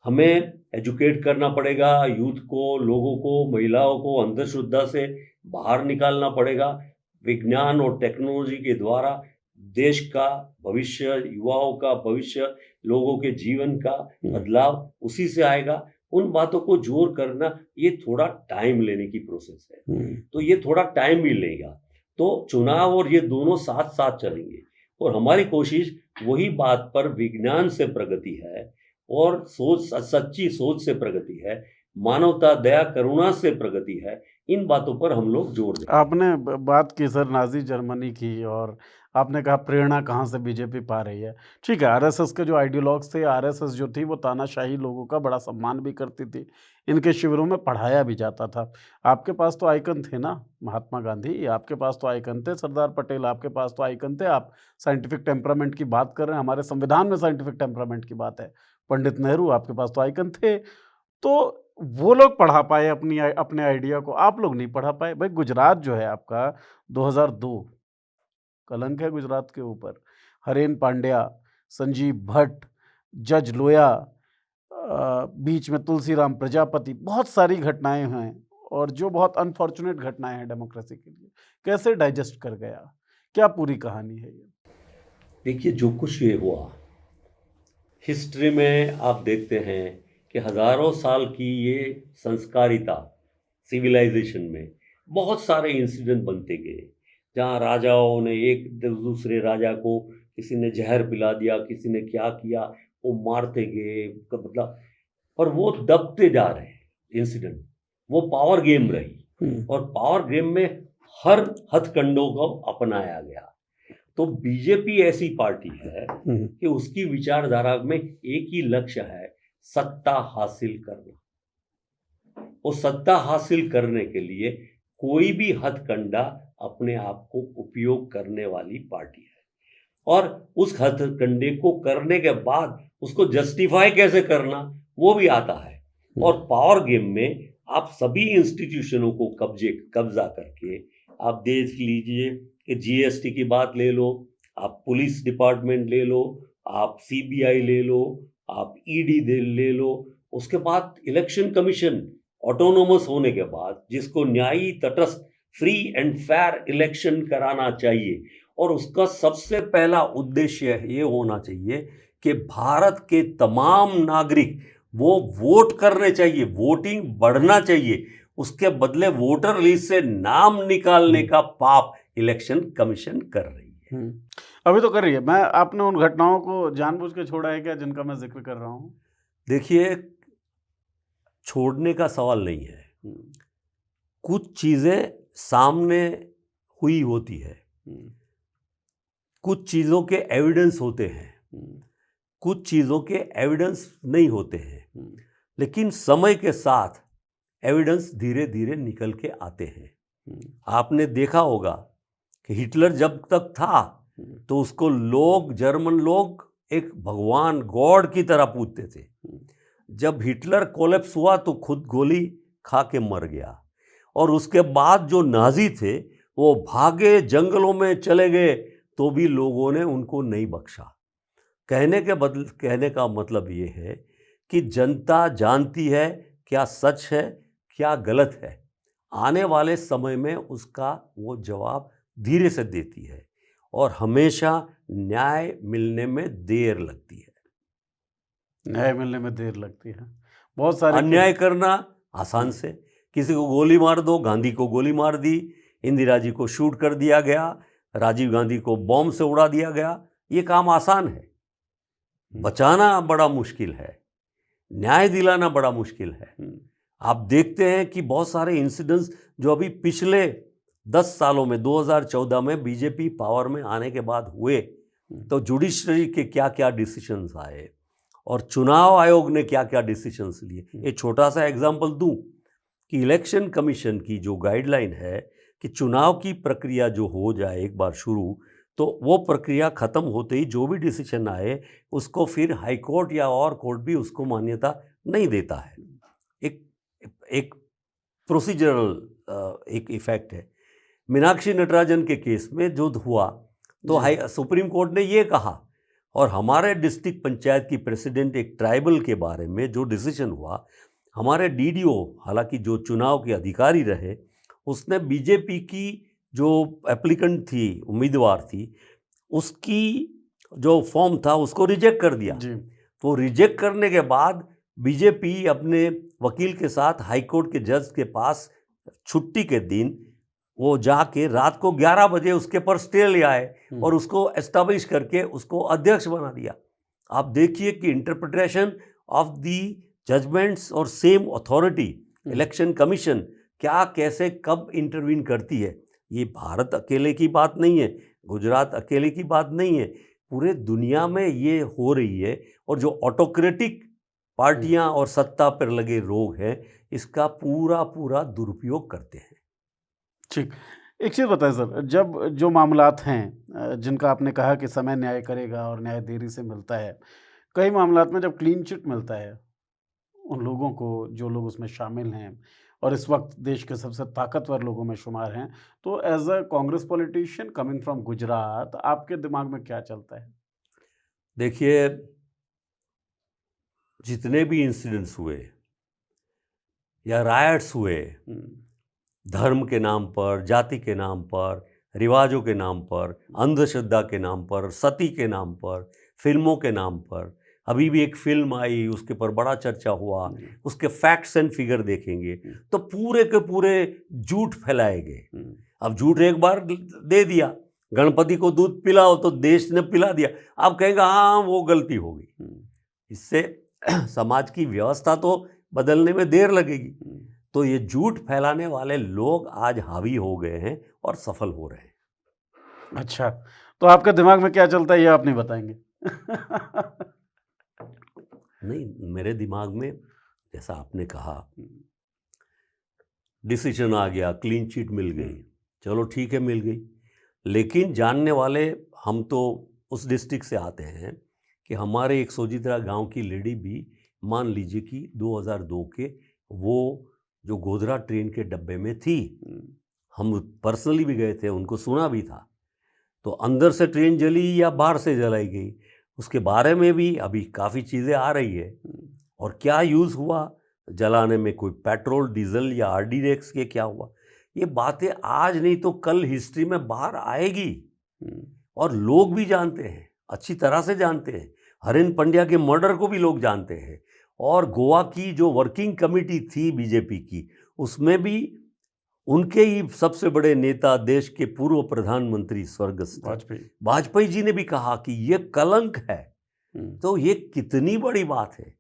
हमें एजुकेट करना पड़ेगा यूथ को, लोगों को, महिलाओं को अंधश्रद्धा से बाहर निकालना पड़ेगा। विज्ञान और टेक्नोलॉजी के द्वारा देश का भविष्य, युवाओं का भविष्य, लोगों के जीवन का बदलाव उसी से आएगा। उन बातों को जोर करना ये थोड़ा टाइम लेने की प्रोसेस है, तो ये थोड़ा टाइम भी लेगा। तो चुनाव और ये दोनों साथ साथ चलेंगे और हमारी कोशिश वही बात पर विज्ञान से प्रगति है और सच्ची सोच से प्रगति है, मानवता, दया, करुणा से प्रगति है। इन बातों पर हम लोग जोर दें। आपने बात की सर नाजी जर्मनी की, और आपने कहा प्रेरणा कहाँ से बीजेपी पा रही है। ठीक है, आरएसएस के जो आइडियोलॉग्स थे, आरएसएस जो थी वो तानाशाही लोगों का बड़ा सम्मान भी करती थी, इनके शिविरों में पढ़ाया भी जाता था। आपके पास तो आइकन थे ना, महात्मा गांधी, आपके पास तो आइकन थे सरदार पटेल, आपके पास तो आइकन थे। आप साइंटिफिक टेम्परामेंट की बात कर रहे हैं, हमारे संविधान में साइंटिफिक टेम्परामेंट की बात है। पंडित नेहरू, आपके पास तो आइकन थे। तो वो लोग पढ़ा पाए अपने आइडिया को, आप लोग नहीं पढ़ा पाए। भाई गुजरात जो है आपका 2002 कलंक है गुजरात के ऊपर। हरेन पांड्या, संजीव भट्ट, जज लोया, बीच में तुलसीराम प्रजापति, बहुत सारी घटनाएं हैं और जो बहुत अनफॉर्चुनेट घटनाएं हैं डेमोक्रेसी के लिए। कैसे डाइजेस्ट कर गया, क्या पूरी कहानी है ये? देखिए, जो कुछ ये हुआ हिस्ट्री में आप देखते हैं कि हजारों साल की ये संस्कारिता, सिविलाइजेशन में बहुत सारे इंसिडेंट बनते गए, जहाँ राजाओं ने एक दूसरे राजा को, किसी ने जहर पिला दिया, किसी ने क्या किया, वो मारते गए, मतलब, और वो दबते जा रहे हैं इंसिडेंट। वो पावर गेम रही और पावर गेम में हर हथकंडों को अपनाया गया। तो बीजेपी ऐसी पार्टी है कि उसकी विचारधारा में एक ही लक्ष्य है, सत्ता हासिल करना। वो सत्ता हासिल करने के लिए कोई भी हथकंडा अपने आप को उपयोग करने वाली पार्टी है, और उस हथकंडे को करने के बाद उसको जस्टिफाई कैसे करना वो भी आता है। और पावर गेम में आप सभी इंस्टीट्यूशनों को कब्जा करके आप देख लीजिए कि जीएसटी की बात ले लो, आप पुलिस डिपार्टमेंट ले लो, आप सीबीआई ले लो, आप ईडी ले लो, उसके बाद इलेक्शन कमीशन ऑटोनोमस होने के बाद जिसको न्यायी, तटस्थ, फ्री एंड फेयर इलेक्शन कराना चाहिए। और उसका सबसे पहला उद्देश्य ये होना चाहिए कि भारत के तमाम नागरिक वो वोट करने चाहिए, वोटिंग बढ़ना चाहिए। उसके बदले वोटर लिस्ट से नाम निकालने का पाप इलेक्शन कमीशन कर रही है। अभी तो कर रही है। मैं आपने उन घटनाओं को जानबूझ के छोड़ा है क्या जिनका मैं जिक्र कर रहा हूँ? देखिए, छोड़ने का सवाल नहीं है। कुछ चीज़ें सामने हुई होती है, कुछ चीज़ों के एविडेंस होते हैं, कुछ चीज़ों के एविडेंस नहीं होते हैं, लेकिन समय के साथ एविडेंस धीरे धीरे निकल के आते हैं। आपने देखा होगा कि हिटलर जब तक था तो उसको लोग, जर्मन लोग एक भगवान, गॉड की तरह पूजते थे। जब हिटलर कोलैप्स हुआ तो खुद गोली खा के मर गया। और उसके बाद जो नाजी थे वो भागे, जंगलों में चले गए, तो भी लोगों ने उनको नहीं बख्शा। कहने का मतलब ये है कि जनता जानती है क्या सच है, क्या गलत है। आने वाले समय में उसका वो जवाब धीरे से देती है और हमेशा न्याय मिलने में देर लगती है। न्याय मिलने में देर लगती है। बहुत सारे अन्याय करना आसान से, किसी को गोली मार दो, गांधी को गोली मार दी, इंदिरा जी को शूट कर दिया गया, राजीव गांधी को बॉम्ब से उड़ा दिया गया, ये काम आसान है। बचाना बड़ा मुश्किल है, न्याय दिलाना बड़ा मुश्किल है। आप देखते हैं कि बहुत सारे इंसिडेंट्स जो अभी पिछले 10 सालों में, 2014 में बीजेपी पावर में आने के बाद हुए, तो जुडिशरी के क्या क्या डिसीजंस आए और चुनाव आयोग ने क्या क्या डिसीजंस लिए। एक छोटा सा एग्जांपल दूं कि इलेक्शन कमीशन की जो गाइडलाइन है कि चुनाव की प्रक्रिया जो हो जाए एक बार शुरू, तो वो प्रक्रिया ख़त्म होते ही जो भी डिसीजन आए उसको फिर हाई कोर्ट या और कोर्ट भी उसको मान्यता नहीं देता है। एक प्रोसीजरल एक इफेक्ट है। मीनाक्षी नटराजन के केस में जो हुआ तो सुप्रीम कोर्ट ने ये कहा, और हमारे डिस्ट्रिक्ट पंचायत की प्रेसिडेंट एक ट्राइबल के बारे में जो डिसीजन हुआ, हमारे डीडीओ, हालांकि जो चुनाव के अधिकारी रहे, उसने बीजेपी की जो एप्लीकेंट थी, उम्मीदवार थी, उसकी जो फॉर्म था उसको रिजेक्ट कर दिया। तो रिजेक्ट करने के बाद बीजेपी अपने वकील के साथ हाई कोर्ट के जज के पास छुट्टी के दिन वो जाके रात को 11 बजे उसके पर स्टे ले आए और उसको एस्टैब्लिश करके उसको अध्यक्ष बना दिया। आप देखिए कि इंटरप्रिटेशन ऑफ दी जजमेंट्स और सेम अथॉरिटी इलेक्शन कमीशन क्या, कैसे, कब इंटरवीन करती है। ये भारत अकेले की बात नहीं है, गुजरात अकेले की बात नहीं है, पूरे दुनिया में ये हो रही है। और जो ऑटोक्रेटिक पार्टियां और सत्ता पर लगे रोग हैं, इसका पूरा पूरा दुरुपयोग करते हैं। ठीक, एक चीज़ बताएं सर, जब जो मामलात हैं जिनका आपने कहा कि समय न्याय करेगा और न्याय देरी से मिलता है, कई मामलात में जब क्लीन चिट मिलता है उन लोगों को जो लोग उसमें शामिल हैं और इस वक्त देश के सबसे ताकतवर लोगों में शुमार हैं, तो as a Congress politician coming from Gujarat, आपके दिमाग में क्या चलता है? देखिए, जितने भी इंसिडेंट्स हुए या रायट्स हुए, धर्म के नाम पर, जाति के नाम पर, रिवाजों के नाम पर, अंधश्रद्धा के नाम पर, सती के नाम पर, फिल्मों के नाम पर, अभी भी एक फिल्म आई उसके पर बड़ा चर्चा हुआ, उसके फैक्ट्स एंड फिगर देखेंगे तो पूरे के पूरे झूठ फैलाए गए। अब झूठ एक बार दे दिया, गणपति को दूध पिलाओ तो देश ने पिला दिया, आप कहेंगे हाँ वो गलती हो गई। इससे समाज की व्यवस्था तो बदलने में देर लगेगी। तो ये झूठ फैलाने वाले लोग आज हावी हो गए हैं और सफल हो रहे हैं। अच्छा, तो आपके दिमाग में क्या चलता है ये आप नहीं बताएंगे? नहीं, मेरे दिमाग में जैसा आपने कहा, डिसीजन आ गया, क्लीन चिट मिल गई, चलो ठीक है मिल गई, लेकिन जानने वाले हम तो उस डिस्ट्रिक्ट से आते हैं कि हमारे एक सोजित्रा गांव की लेडी भी, मान लीजिए कि 2002 के वो जो गोधरा ट्रेन के डब्बे में थी, हम पर्सनली भी गए थे, उनको सुना भी था। तो अंदर से ट्रेन जली या बाहर से जलाई गई, उसके बारे में भी अभी काफ़ी चीज़ें आ रही है। और क्या यूज़ हुआ जलाने में, कोई पेट्रोल, डीजल या आरडीएक्स के क्या हुआ, ये बातें आज नहीं तो कल हिस्ट्री में बाहर आएगी, हम्म, और लोग भी जानते हैं, अच्छी तरह से जानते हैं। हरेन पंड्या के मर्डर को भी लोग जानते हैं। और गोवा की जो वर्किंग कमेटी थी बीजेपी की, उसमें भी उनके ही सबसे बड़े नेता, देश के पूर्व प्रधानमंत्री स्वर्गस्थ वाजपेयी। वाजपेयी जी ने भी कहा कि ये कलंक है। हम्म, तो ये कितनी बड़ी बात है।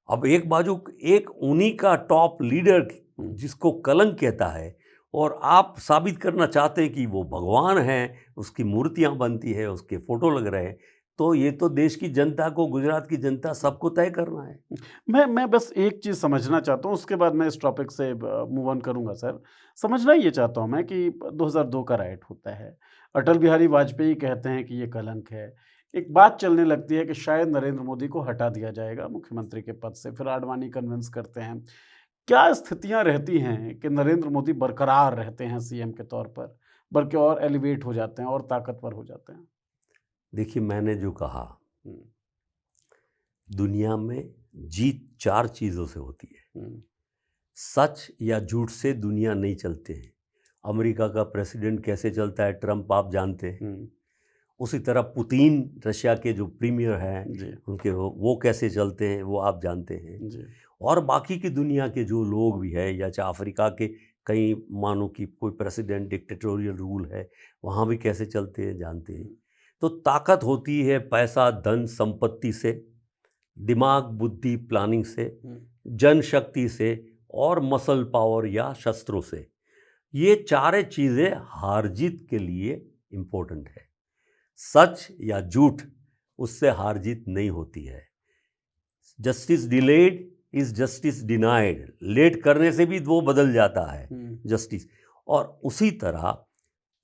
अब एक बाजू एक उन्हीं का टॉप लीडर जिसको कलंक कहता है, और आप साबित करना चाहते हैं कि वो भगवान हैं, उसकी मूर्तियां बनती है, उसके फोटो लग रहे हैं, तो ये तो देश की जनता को, गुजरात की जनता सबको तय करना है। मैं बस एक चीज़ समझना चाहता हूँ, उसके बाद मैं इस टॉपिक से मूव ऑन करूँगा सर। समझना ये चाहता हूँ मैं कि 2002 का राइट होता है, अटल बिहारी वाजपेयी कहते हैं कि ये कलंक है। एक बात चलने लगती है कि शायद नरेंद्र मोदी को हटा दिया जाएगा मुख्यमंत्री के पद से, फिर आडवाणी कन्विंस करते हैं। क्या स्थितियाँ रहती हैं कि नरेंद्र मोदी बरकरार रहते हैं सीएम के तौर पर, बल्कि और एलिवेट हो जाते हैं और ताकतवर हो जाते हैं? देखिए, मैंने जो कहा, हुँ, दुनिया में जीत 4 चीज़ों से होती है। हुँ, सच या झूठ से दुनिया नहीं चलते हैं। अमेरिका का प्रेसिडेंट कैसे चलता है, ट्रंप, आप जानते हैं। हुँ, उसी तरह पुतिन, रशिया के जो प्रीमियर हैं, जी, उनके वो कैसे चलते हैं, वो आप जानते हैं। जी, और बाकी की दुनिया के जो लोग भी हैं, या चाहे अफ्रीका के कई, मानो कि कोई प्रेसिडेंट डिक्टेटोरियल रूल है, वहाँ भी कैसे चलते हैं जानते हैं। तो ताकत होती है पैसा, धन, संपत्ति से, दिमाग, बुद्धि, प्लानिंग से, हुँ, जनशक्ति से, और मसल पावर या शस्त्रों से। ये चारे चीज़ें हार जीत के लिए इम्पोर्टेंट है। सच या झूठ, उससे हार जीत नहीं होती है। Justice delayed is justice denied. Late करने से भी वो बदल जाता है हुँ, जस्टिस। और उसी तरह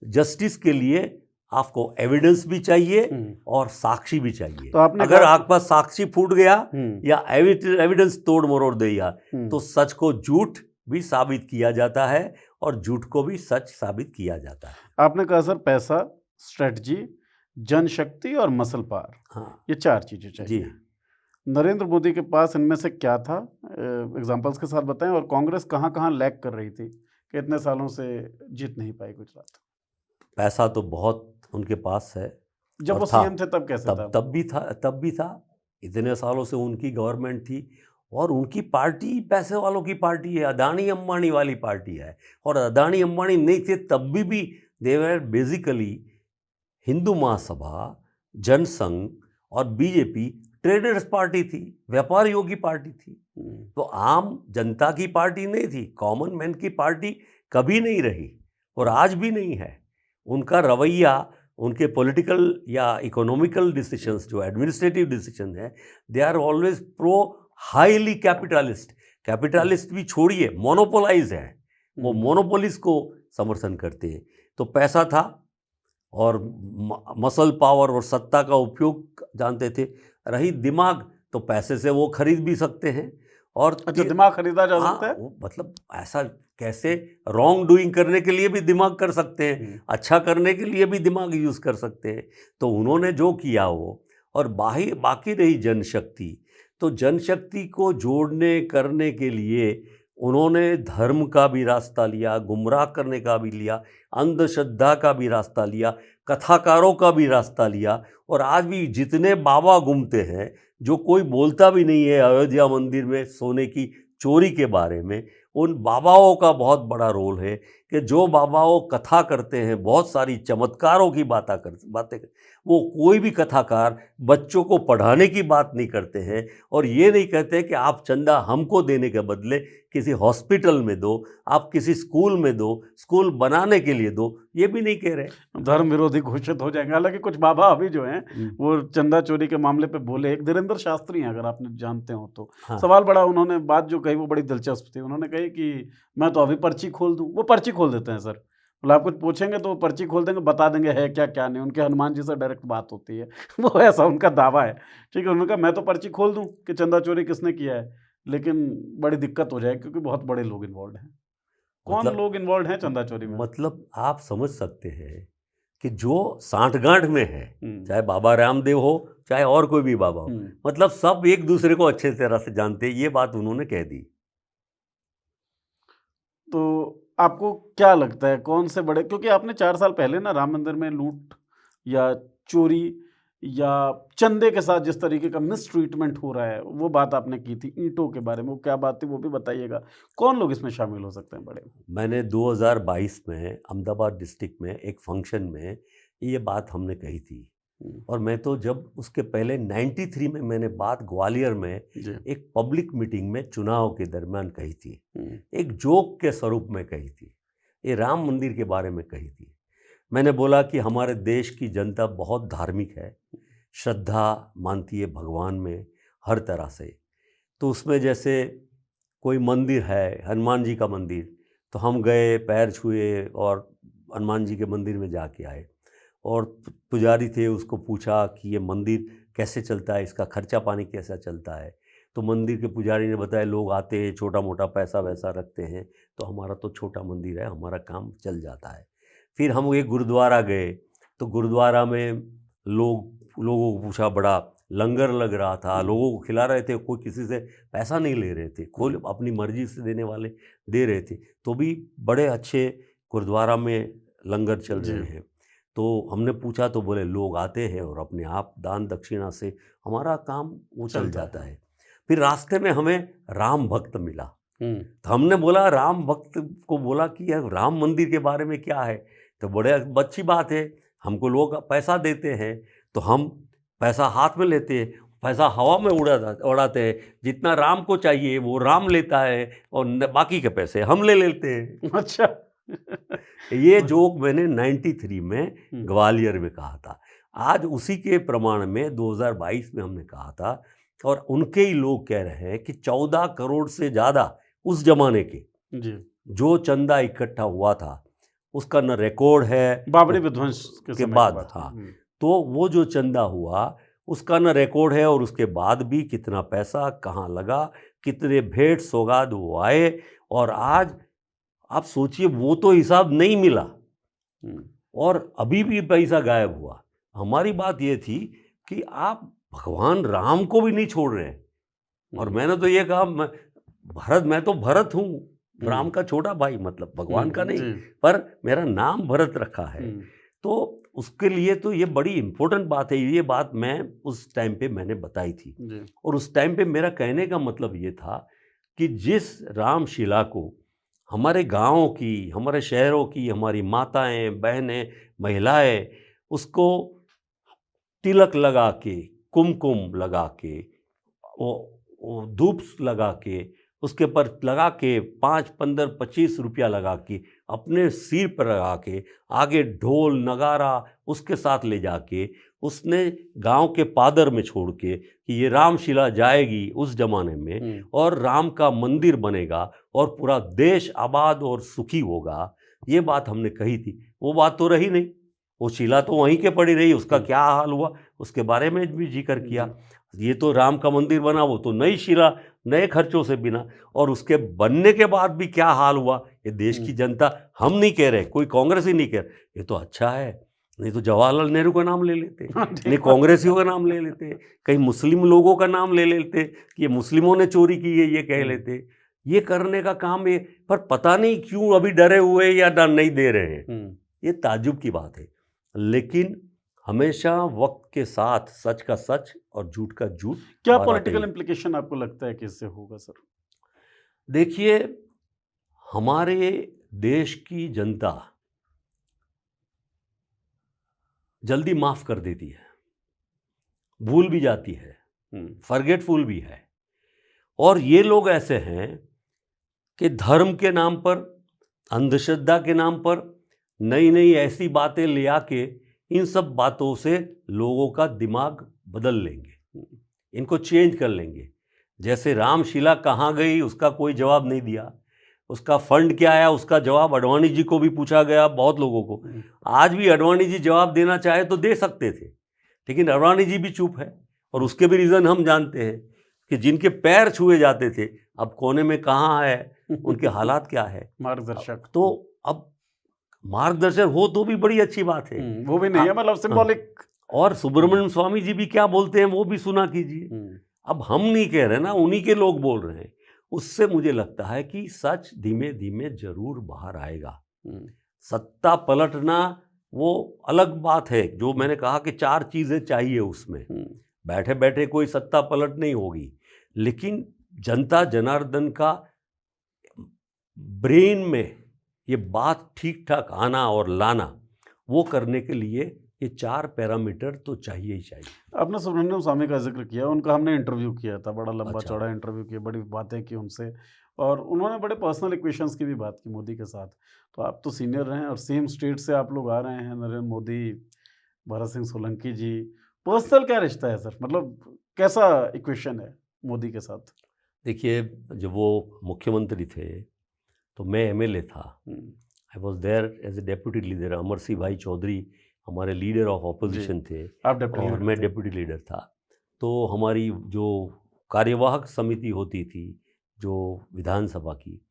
जस्टिस के लिए आपको एविडेंस भी चाहिए हुँ। और साक्षी भी चाहिए। तो आपने अगर कहा आपके पास साक्षी फूट गया हुँ, या एविडेंस तोड़ मरोड़ दिया, हुँ। तो सच को झूठ भी साबित किया जाता है और झूठ को भी सच साबित किया जाता है। आपने कहा सर पैसा, स्ट्रैटेजी, जनशक्ति और मसल पावर, हाँ ये 4 चीज़ें जी। चाहिए। नरेंद्र मोदी के पास इनमें से क्या था? एग्ज़ाम्पल्स के साथ बताएँ, और कांग्रेस कहाँ-कहाँ लैग कर रही थी कि इतने सालों से जीत नहीं पाई गुजरात? पैसा तो बहुत उनके पास है, जब और वो था, सीएम थे तब कैसे था? तब भी था। इतने सालों से उनकी गवर्नमेंट थी, और उनकी पार्टी पैसे वालों की पार्टी है, अदानी अंबानी वाली पार्टी है। और अदानी अंबानी नहीं थे तब भी दे वर बेसिकली हिंदू महासभा, जनसंघ और बीजेपी ट्रेडर्स पार्टी थी, व्यापारियों की पार्टी थी। हुँ, तो आम जनता की पार्टी नहीं थी, कॉमन मैन की पार्टी कभी नहीं रही, और आज भी नहीं है। उनका रवैया, उनके पॉलिटिकल या इकोनॉमिकल डिसीजंस, जो एडमिनिस्ट्रेटिव डिसीजन है, they are always pro highly capitalist. Capitalist भी छोड़िए, मोनोपोलाइज है, वो हुँ, मोनोपोलिस को समर्थन करते हैं। तो पैसा था, और मसल पावर और सत्ता का उपयोग जानते थे। रही दिमाग, तो पैसे से वो खरीद भी सकते हैं। और अच्छा, दिमाग खरीदा जा हाँ, सकता है? वो मतलब ऐसा कैसे, रॉन्ग डूइंग करने के लिए भी दिमाग कर सकते हैं, हुँ, अच्छा करने के लिए भी दिमाग यूज़ कर सकते हैं। तो उन्होंने जो किया वो, और बाकी रही जनशक्ति, तो जनशक्ति को जोड़ने करने के लिए उन्होंने धर्म का भी रास्ता लिया, गुमराह करने का भी लिया, अंधश्रद्धा का भी रास्ता लिया, कथाकारों का भी रास्ता लिया। और आज भी जितने बाबा घूमते हैं, जो कोई बोलता भी नहीं है अयोध्या मंदिर में सोने की चोरी के बारे में, उन बाबाओं का बहुत बड़ा रोल है कि जो बाबाओं कथा करते हैं, बहुत सारी चमत्कारों की बातें, वो कोई भी कथाकार बच्चों को पढ़ाने की बात नहीं करते हैं, और ये नहीं कहते कि आप चंदा हमको देने के बदले किसी हॉस्पिटल में दो, आप किसी स्कूल में दो, स्कूल बनाने के लिए दो, ये भी नहीं कह रहे। धर्म विरोधी घोषित हो जाएंगे। हालाँकि कुछ बाबा अभी जो हैं, वो चंदा चोरी के मामले पे बोले। एक धीरेंद्र शास्त्री हैं, अगर आपने जानते हो तो। हाँ, सवाल बड़ा, उन्होंने बात जो कही वो बड़ी दिलचस्प थी। उन्होंने कही कि मैं तो अभी पर्ची खोल दूँ। वो पर्ची खोल देते हैं सर। मतलब आप कुछ पूछेंगे तो वो पर्ची खोल देंगे, बता देंगे है क्या, क्या नहीं। उनके हनुमान जी से डायरेक्ट बात होती है। वो ऐसा उनका दावा है। ठीक है, उन्होंने कहा मैं तो पर्ची खोल दूँ कि चंदा चोरी किसने किया है, लेकिन बड़ी दिक्कत हो जाएगी क्योंकि बहुत बड़े लोग इन्वॉल्वड हैं। कौन मतलब लोग इन्वॉल्वड हैं चंदा चोरी में? मतलब आप समझ सकते हैं कि जो सांठगांठ में है, हुँ, चाहे बाबा रामदेव हो, चाहे और कोई भी बाबा हो, हुँ। मतलब सब एक दूसरे को अच्छे तरह से जानते हैं। ये बात उन्होंने कह दी। तो आपको क्या लगता है कौन से बड़े, क्योंकि आपने 4 साल पहले ना राम मंदिर में लूट या चोरी या चंदे के साथ जिस तरीके का मिस ट्रीटमेंट हो रहा है वो बात आपने की थी, ईंटों के बारे में, वो क्या बात थी वो भी बताइएगा। कौन लोग इसमें शामिल हो सकते हैं बड़े? मैंने 2022 में अहमदाबाद डिस्ट्रिक्ट में एक फंक्शन में ये बात हमने कही थी। और मैं तो जब उसके पहले 93 में मैंने बात ग्वालियर में जी। एक पब्लिक मीटिंग में चुनाव के दरमियान कही थी, एक जोक के स्वरूप में कही थी, ये राम मंदिर के बारे में कही थी। मैंने बोला कि हमारे देश की जनता बहुत धार्मिक है, श्रद्धा मानती है भगवान में हर तरह से। तो उसमें जैसे कोई मंदिर है, हनुमान जी का मंदिर, तो हम गए, पैर छुए और हनुमान जी के मंदिर में जाके आए। और पुजारी थे, उसको पूछा कि ये मंदिर कैसे चलता है, इसका खर्चा पानी कैसा चलता है। तो मंदिर के पुजारी ने बताया लोग आते हैं, छोटा मोटा पैसा वैसा रखते हैं, तो हमारा तो छोटा मंदिर है, हमारा काम चल जाता है। फिर हम एक गुरुद्वारा गए, तो गुरुद्वारा में लोगों को पूछा, बड़ा लंगर लग रहा था, लोगों को खिला रहे थे, कोई किसी से पैसा नहीं ले रहे थे, कोई अपनी मर्जी से देने वाले दे रहे थे। तो भी बड़े अच्छे गुरुद्वारा में लंगर चल रहे हैं। तो हमने पूछा तो बोले लोग आते हैं और अपने आप दान दक्षिणा से हमारा काम वो चल जाता है। फिर रास्ते में हमें राम भक्त मिला, तो हमने बोला राम भक्त को बोला कि यार राम मंदिर के बारे में क्या है। तो बड़े अच्छी बात है, हमको लोग पैसा देते हैं तो हम पैसा हाथ में लेते हैं, पैसा हवा में उड़ाते हैं, जितना राम को चाहिए वो राम लेता है और बाकी के पैसे हम ले लेते हैं। अच्छा। ये जोक मैंने 93 में ग्वालियर में कहा था। आज उसी के प्रमाण में 2022 में हमने कहा था, और उनके ही लोग कह रहे हैं कि 14 करोड़ से ज़्यादा उस जमाने के जी जो चंदा इकट्ठा हुआ था उसका न रिकॉर्ड है, बाबरी विध्वंस के समय की बाद। बात है। हाँ, तो वो जो चंदा हुआ उसका न रिकॉर्ड है, और उसके बाद भी कितना पैसा कहाँ लगा, कितने भेंट सौगात वो आए, और आज आप सोचिए वो तो हिसाब नहीं मिला और अभी भी पैसा गायब हुआ। हमारी बात ये थी कि आप भगवान राम को भी नहीं छोड़ रहे हैं। और मैंने तो ये कहा मैं तो भरत हूँ, राम का छोटा भाई, मतलब भगवान का नहीं, पर मेरा नाम भरत रखा है। तो उसके लिए तो ये बड़ी इम्पोर्टेंट बात है। ये बात मैं उस टाइम पे मैंने बताई थी, और उस टाइम पे मेरा कहने का मतलब ये था कि जिस रामशिला को हमारे गाँव की, हमारे शहरों की हमारी माताएं, बहनें, महिलाएं उसको तिलक लगा के, कुमकुम लगा के, वो धूप लगा के, उसके पर लगा के 5, 15, 25 रुपया लगा के अपने सिर पर लगा के, आगे ढोल नगारा उसके साथ ले जाके उसने गांव के पादर में छोड़ के कि ये रामशिला जाएगी उस जमाने में, और राम का मंदिर बनेगा और पूरा देश आबाद और सुखी होगा। ये बात हमने कही थी, वो बात तो रही नहीं, वो शिला तो वहीं के पड़ी रही। उसका क्या हाल हुआ उसके बारे में भी जिक्र किया। ये तो राम का मंदिर बना, वो तो नई शिला, नए खर्चों से बिना, और उसके बनने के बाद भी क्या हाल हुआ ये देश की जनता, हम नहीं कह रहे, कोई कांग्रेस ही नहीं कह रहे, ये तो अच्छा है, नहीं तो जवाहरलाल नेहरू का नाम ले लेते, नहीं कांग्रेसियों का नाम ले लेते, कहीं मुस्लिम लोगों का नाम ले लेते कि ये मुस्लिमों ने चोरी की है, ये कह लेते। ये करने का काम है, पर पता नहीं क्यों अभी डरे हुए या नहीं दे रहे हैं। ये ताज्जुब की बात है। लेकिन हमेशा वक्त के साथ सच का सच और झूठ का झूठ। क्या पॉलिटिकल इम्प्लीकेशन आपको लगता है कि इससे होगा सर? देखिए, हमारे देश की जनता जल्दी माफ कर देती है, भूल भी जाती है, फॉरगेटफुल भी है। और ये लोग ऐसे हैं कि धर्म के नाम पर, अंधश्रद्धा के नाम पर नई नई ऐसी बातें ले आके इन सब बातों से लोगों का दिमाग बदल लेंगे, इनको चेंज कर लेंगे। जैसे रामशिला कहाँ गई उसका कोई जवाब नहीं दिया, उसका फंड क्या आया उसका जवाब अडवाणी जी को भी पूछा गया, बहुत लोगों को। आज भी अडवाणी जी जवाब देना चाहे तो दे सकते थे, लेकिन अडवाणी जी भी चुप है, और उसके भी रीज़न हम जानते हैं कि जिनके पैर छुए जाते थे अब कोने में कहाँ है, उनके हालात क्या है। मार्गदर्शक तो अब मार्गदर्शन हो तो भी बड़ी अच्छी बात है, वो भी नहीं है, मतलब सिंबॉलिक। और सुब्रमण्यम स्वामी जी भी क्या बोलते हैं वो भी सुना कीजिए। अब हम नहीं कह रहे ना, उन्हीं के लोग बोल रहे हैं। उससे मुझे लगता है कि सच धीमे धीमे जरूर बाहर आएगा। सत्ता पलटना वो अलग बात है, जो मैंने कहा कि 4 चीज़ें चाहिए उसमें। बैठे बैठे कोई सत्ता पलट नहीं होगी, लेकिन जनता जनार्दन का ब्रेन में ये बात ठीक ठाक आना और लाना, वो करने के लिए ये 4 पैरामीटर तो चाहिए ही चाहिए। आपने सुब्रमण्यम स्वामी का जिक्र किया, उनका हमने इंटरव्यू किया था, बड़ा लंबा अच्छा। चौड़ा इंटरव्यू किया, बड़ी बातें की उनसे, और उन्होंने बड़े पर्सनल इक्वेशंस की भी बात की मोदी के साथ। तो आप तो सीनियर रहे हैं और सेम स्टेट से आप लोग आ रहे हैं, नरेंद्र मोदी, भरत सिंह सोलंकी जी, पर्सनल क्या रिश्ता है सर, मतलब कैसा इक्वेशन है मोदी के साथ? देखिए, जब वो मुख्यमंत्री थे तो मैं एमएलए था। I was there as a deputy leader. Amar Singh भाई चौधरी हमारे लीडर ऑफ ऑपोजिशन थे आप डिप्टी और लीडर मैं थे। डेप्यूटी लीडर था। तो हमारी जो कार्यवाहक समिति होती थी जो विधानसभा की,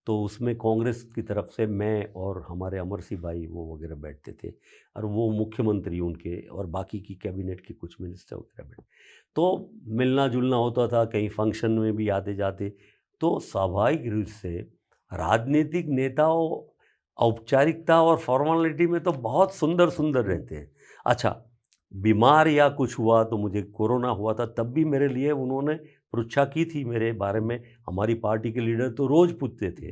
तो उसमें कांग्रेस की तरफ से मैं और हमारे अमर सिंह भाई वो वगैरह बैठते थे, और वो मुख्यमंत्री उनके और बाकी की कैबिनेट के कुछ मिनिस्टर वगैरह बैठते। तो मिलना जुलना होता था, कहीं फंक्शन में भी आते जाते। तो स्वाभाविक रूप से राजनीतिक नेताओं औपचारिकता और फॉर्मेलिटी में तो बहुत सुंदर सुंदर रहते हैं। अच्छा, बीमार या कुछ हुआ तो, मुझे कोरोना हुआ था, तब भी मेरे लिए उन्होंने परीक्षा की थी मेरे बारे में। हमारी पार्टी के लीडर तो रोज़ पूछते थे,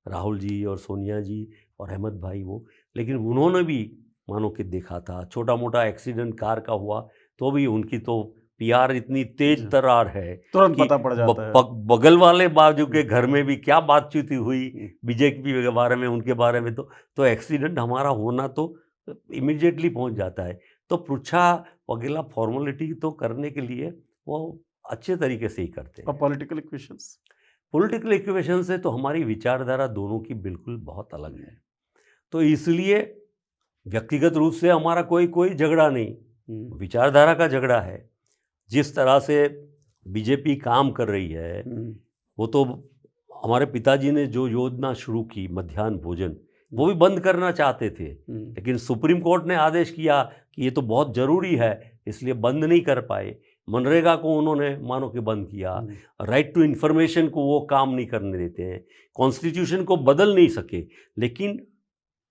राहुल जी और सोनिया जी और अहमद भाई वो, लेकिन उन्होंने भी मानो कि देखा था। छोटा मोटा एक्सीडेंट कार का हुआ तो भी उनकी तो पीआर इतनी तेज तर्रार है तुरंत कि पता पड़ जाता है। बगल वाले बाजू के घर में भी क्या बातचीत हुई बीजेपी के बारे में, उनके बारे में, तो एक्सीडेंट हमारा होना तो इमीडिएटली पहुंच जाता है। तो पृच्छा वगैरह फॉर्मेलिटी तो करने के लिए वो अच्छे तरीके से ही करते और हैं। Political equations? पॉलिटिकल इक्वेशन से तो हमारी विचारधारा दोनों की बिल्कुल बहुत अलग है। तो इसलिए व्यक्तिगत रूप से हमारा कोई झगड़ा नहीं, विचारधारा का झगड़ा है। जिस तरह से बीजेपी काम कर रही है, वो तो हमारे पिताजी ने जो योजना शुरू की मध्याह्न भोजन, वो भी बंद करना चाहते थे, लेकिन सुप्रीम कोर्ट ने आदेश किया कि ये तो बहुत ज़रूरी है, इसलिए बंद नहीं कर पाए। मनरेगा को उन्होंने मानो कि बंद किया। राइट टू इन्फॉर्मेशन को वो काम नहीं करने देते हैं। कॉन्स्टिट्यूशन को बदल नहीं सके, लेकिन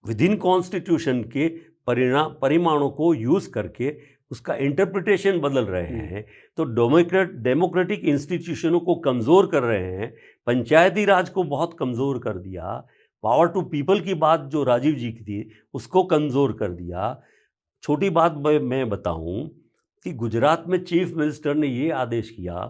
विद इन कॉन्स्टिट्यूशन के परिमाणों को यूज़ करके उसका इंटरप्रिटेशन बदल रहे हैं। तो डेमोक्रेटिक इंस्टीट्यूशनों को कमज़ोर कर रहे हैं। पंचायती राज को बहुत कमज़ोर कर दिया। पावर टू पीपल की बात जो राजीव जी की थी, उसको कमज़ोर कर दिया। छोटी बात मैं बताऊं कि गुजरात में चीफ मिनिस्टर ने ये आदेश किया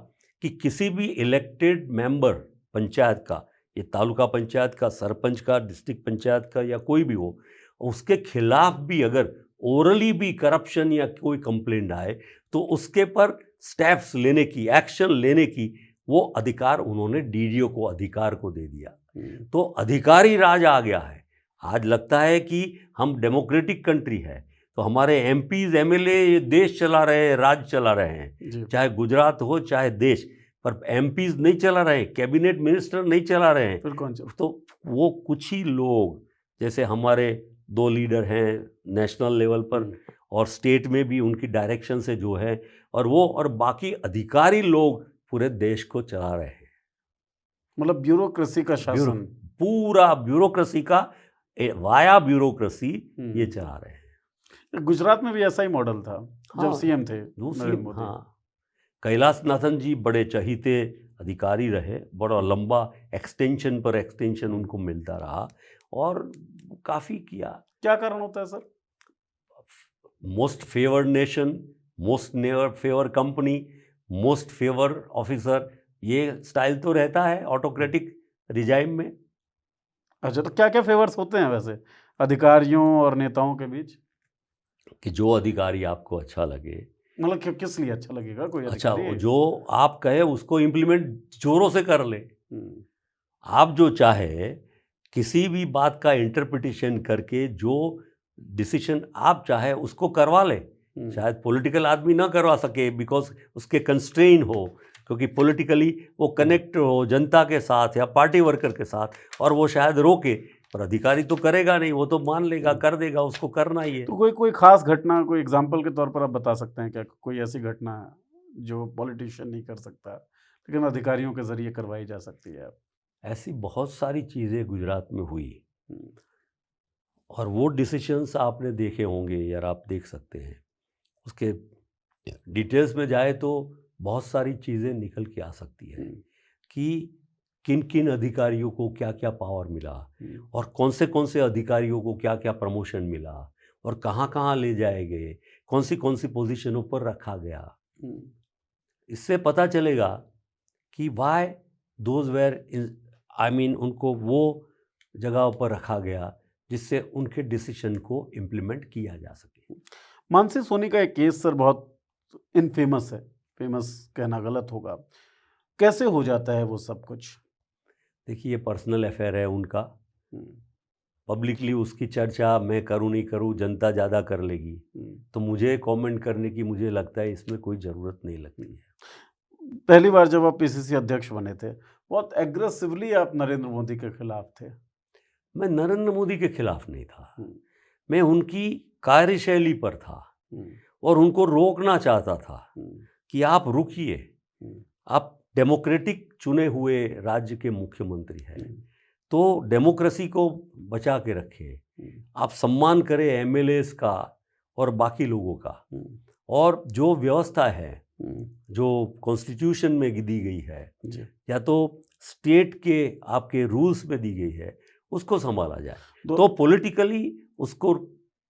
कि किसी भी इलेक्टेड मेंबर पंचायत का, ये तालुका पंचायत का, सरपंच का, डिस्ट्रिक्ट पंचायत का या कोई भी हो, उसके खिलाफ भी अगर ओरली भी करप्शन या कोई कंप्लेंट आए तो उसके पर स्टेप्स लेने की, एक्शन लेने की वो अधिकार उन्होंने डीडीओ को, अधिकार को दे दिया। तो अधिकारी राज आ गया है। आज लगता है कि हम डेमोक्रेटिक कंट्री है, तो हमारे एमपीज एमएलए ये देश चला रहे हैं, राज्य चला रहे हैं, चाहे गुजरात हो चाहे देश, पर एमपीज नहीं चला रहे हैं, कैबिनेट मिनिस्टर नहीं चला रहे हैं। फिर कौन चला? तो वो कुछ ही लोग, जैसे हमारे 2 लीडर हैं नेशनल लेवल पर और स्टेट में भी उनकी डायरेक्शन से जो है, और बाकी अधिकारी लोग पूरे देश को चला रहे हैं। मतलब ब्यूरोक्रेसी का शासन, पूरा ब्यूरोक्रेसी का वाया ब्यूरोक्रेसी ये चला रहे हैं। गुजरात में भी ऐसा ही मॉडल था जब सीएम थे नरेंद्र मोदी। हाँ, कैलाश नाथन जी बड़े चहीते अधिकारी रहे, बड़ा लंबा एक्सटेंशन पर एक्सटेंशन उनको मिलता रहा और काफ़ी किया। क्या कारण होता है sir? Most favoured nation, most favour company, most favour officer, ये स्टाइल तो रहता है ऑटोक्रेटिक रिजाइम में। अच्छा, तो क्या क्या फेवर्स होते हैं वैसे अधिकारियों और नेताओं के बीच? कि जो अधिकारी आपको अच्छा लगे, मतलब किस लिए अच्छा लगेगा कोई अच्छा, अधिकारी? जो आप कहे उसको इम्प्लीमेंट जोरों से कर ले। आप जो चाहे किसी भी बात का इंटरप्रिटेशन करके जो डिसीजन आप चाहे उसको करवा ले। शायद पॉलिटिकल आदमी ना करवा सके बिकॉज उसके कंस्ट्रेन हो, क्योंकि पॉलिटिकली वो कनेक्ट हो जनता के साथ या पार्टी वर्कर के साथ, और वो शायद रोके, पर अधिकारी तो करेगा नहीं, वो तो मान लेगा, कर देगा, उसको करना ही है। तो कोई खास घटना, कोई एग्जाम्पल के तौर पर आप बता सकते हैं क्या? कोई ऐसी घटना जो पॉलिटिशियन नहीं कर सकता लेकिन अधिकारियों के जरिए करवाई जा सकती है। ऐसी बहुत सारी चीज़ें गुजरात में हुई हम्म, और वो डिसीशंस आपने देखे होंगे यार, आप देख सकते हैं। उसके डिटेल्स में जाए तो बहुत सारी चीज़ें निकल के आ सकती है कि किन किन अधिकारियों को क्या क्या पावर मिला और कौन से अधिकारियों को क्या क्या प्रमोशन मिला और कहाँ ले जाए गए, कौन सी पोजीशनों पर रखा गया। इससे पता चलेगा कि वाई दोज वेर उनको वो जगह पर रखा गया जिससे उनके डिसीजन को इम्प्लीमेंट किया जा सके। मानसी सोनी का एक केस सर बहुत इनफेमस है, फेमस कहना गलत होगा। कैसे हो जाता है वो सब कुछ? देखिए, ये पर्सनल अफेयर है उनका। पब्लिकली उसकी चर्चा मैं करूं नहीं करूं, जनता ज़्यादा कर लेगी, तो मुझे कमेंट करने की मुझे लगता है इसमें कोई ज़रूरत नहीं लगती है। पहली बार जब आप पीसीसी अध्यक्ष बने थे, बहुत एग्रेसिवली आप नरेंद्र मोदी के खिलाफ थे। मैं नरेंद्र मोदी के खिलाफ नहीं था, मैं उनकी कार्यशैली पर था और उनको रोकना चाहता था कि आप रुकिए, आप डेमोक्रेटिक चुने हुए राज्य के मुख्यमंत्री हैं, तो डेमोक्रेसी को बचा के रखें, आप सम्मान करें एमएलएस का और बाकी लोगों का, और जो व्यवस्था है जो कॉन्स्टिट्यूशन में दी गई है या तो स्टेट के आपके रूल्स में दी गई है, उसको संभाला जाए। तो पॉलिटिकली उसको,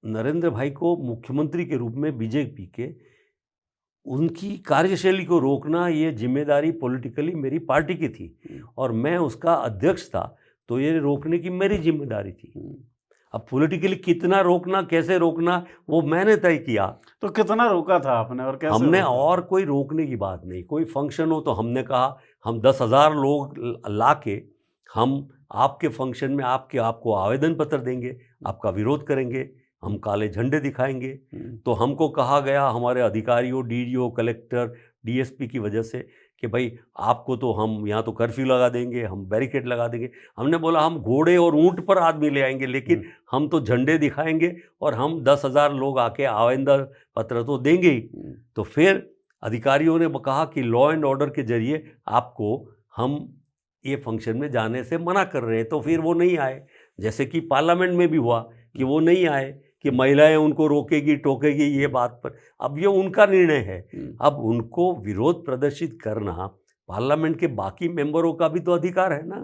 नरेंद्र भाई को मुख्यमंत्री के रूप में बीजेपी के उनकी कार्यशैली को रोकना, ये जिम्मेदारी पॉलिटिकली मेरी पार्टी की थी और मैं उसका अध्यक्ष था, तो ये रोकने की मेरी जिम्मेदारी थी। अब पॉलिटिकली कितना रोकना, कैसे रोकना, वो मैंने तय किया। तो कितना रोका था आपने और कैसे? हमने और कोई रोकने की बात नहीं, कोई फंक्शन हो तो हमने कहा हम 10,000 लोग ला के हम आपके फंक्शन में आपको आवेदन पत्र देंगे, आपका विरोध करेंगे, हम काले झंडे दिखाएंगे। तो हमको कहा गया हमारे अधिकारियों, डीडीओ, कलेक्टर, डीएसपी की वजह से कि भाई आपको तो हम यहाँ तो कर्फ्यू लगा देंगे, हम बैरिकेड लगा देंगे। हमने बोला हम घोड़े और ऊंट पर आदमी ले आएंगे, लेकिन हम तो झंडे दिखाएंगे और हम 10,000 लोग आके आवेदन पत्र तो देंगे ही। तो फिर अधिकारियों ने कहा कि लॉ एंड ऑर्डर के जरिए आपको हम ये फंक्शन में जाने से मना कर रहे हैं, तो फिर वो नहीं आए। जैसे कि पार्लियामेंट में भी हुआ कि वो नहीं आए कि महिलाएं उनको रोकेगी टोकेगी, ये बात पर अब ये उनका निर्णय है। अब उनको विरोध प्रदर्शित करना पार्लियामेंट के बाकी मेंबरों का भी तो अधिकार है ना।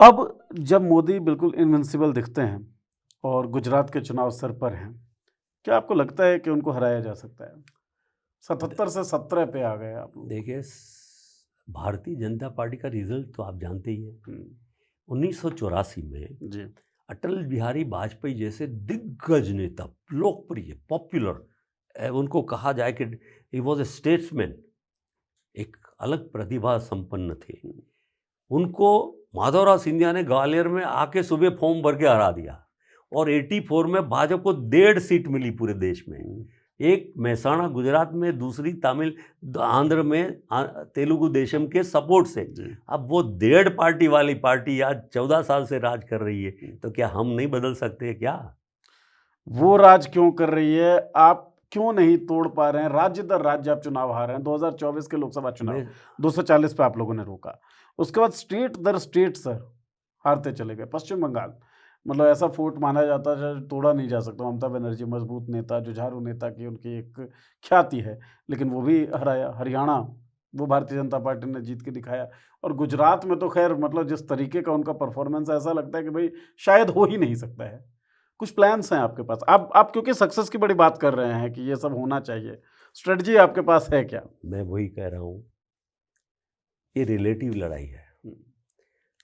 अब जब मोदी बिल्कुल इनविंसिबल दिखते हैं और गुजरात के चुनाव सर पर हैं, क्या आपको लगता है कि उनको हराया जा सकता है? 77 से 17 पे आ गए आप लोग। देखिए, भारतीय जनता पार्टी का रिजल्ट तो आप जानते ही हैं। 1984 में जी, अटल बिहारी वाजपेयी जैसे दिग्गज नेता, लोकप्रिय, पॉपुलर, उनको कहा जाए कि ही वॉज ए स्टेट्समैन, एक अलग प्रतिभा संपन्न थे। उनको माधवराव सिंधिया ने ग्वालियर में आके सुबह फॉर्म भर के हरा दिया और 84 में भाजपा को 1.5 सीट मिली पूरे देश में। एक महसाणा गुजरात में, दूसरी तमिल आंध्र में तेलुगु देशम के सपोर्ट से। अब वो 1.5 पार्टी वाली पार्टी आज 14 साल से राज कर रही है, तो क्या हम नहीं बदल सकते क्या? वो राज क्यों कर रही है? आप क्यों नहीं तोड़ पा रहे हैं? राज्य दर राज्य आप चुनाव हार रहे हैं। 2024 के लोकसभा चुनाव 240 पे आप लोगों ने रोका, उसके बाद स्टेट दर स्टेट सर हारते चले गए। पश्चिम बंगाल, मतलब ऐसा फोर्ट माना जाता है तोड़ा नहीं जा सकता। ममता बनर्जी मजबूत नेता, जुझारू नेता की उनकी एक ख्याति है, लेकिन वो भी हराया। हरियाणा, वो भारतीय जनता पार्टी ने जीत के दिखाया। और गुजरात में तो खैर मतलब जिस तरीके का उनका परफॉर्मेंस है, ऐसा लगता है कि भाई शायद हो ही नहीं सकता है। कुछ प्लान्स हैं आपके पास? आप क्योंकि सक्सेस की बड़ी बात कर रहे हैं कि ये सब होना चाहिए, स्ट्रेटजी आपके पास है क्या? मैं वही कह रहा हूँ, ये रिलेटिव लड़ाई है।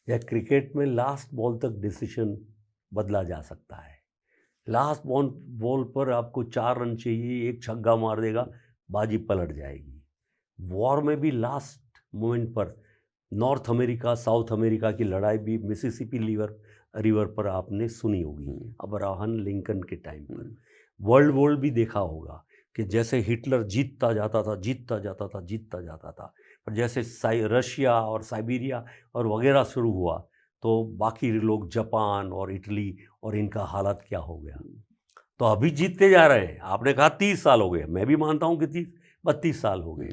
या क्रिकेट में लास्ट बॉल तक डिसीजन बदला जा सकता है। लास्ट बॉल पर आपको 4 रन चाहिए, एक छक्का मार देगा, बाजी पलट जाएगी। वॉर में भी लास्ट मोमेंट पर नॉर्थ अमेरिका साउथ अमेरिका की लड़ाई भी मिसिसिपी रिवर पर आपने सुनी होगी, अब्राहम लिंकन के टाइम पर। वर्ल्ड वॉर भी देखा होगा कि जैसे हिटलर जीतता जाता था, पर जैसे रशिया और साइबेरिया और वगैरह शुरू हुआ तो बाकी लोग, जापान और इटली, और इनका हालत क्या हो गया। तो अभी जीतते जा रहे हैं। आपने कहा 30 साल हो गए, मैं भी मानता हूँ कि 32 साल हो गए,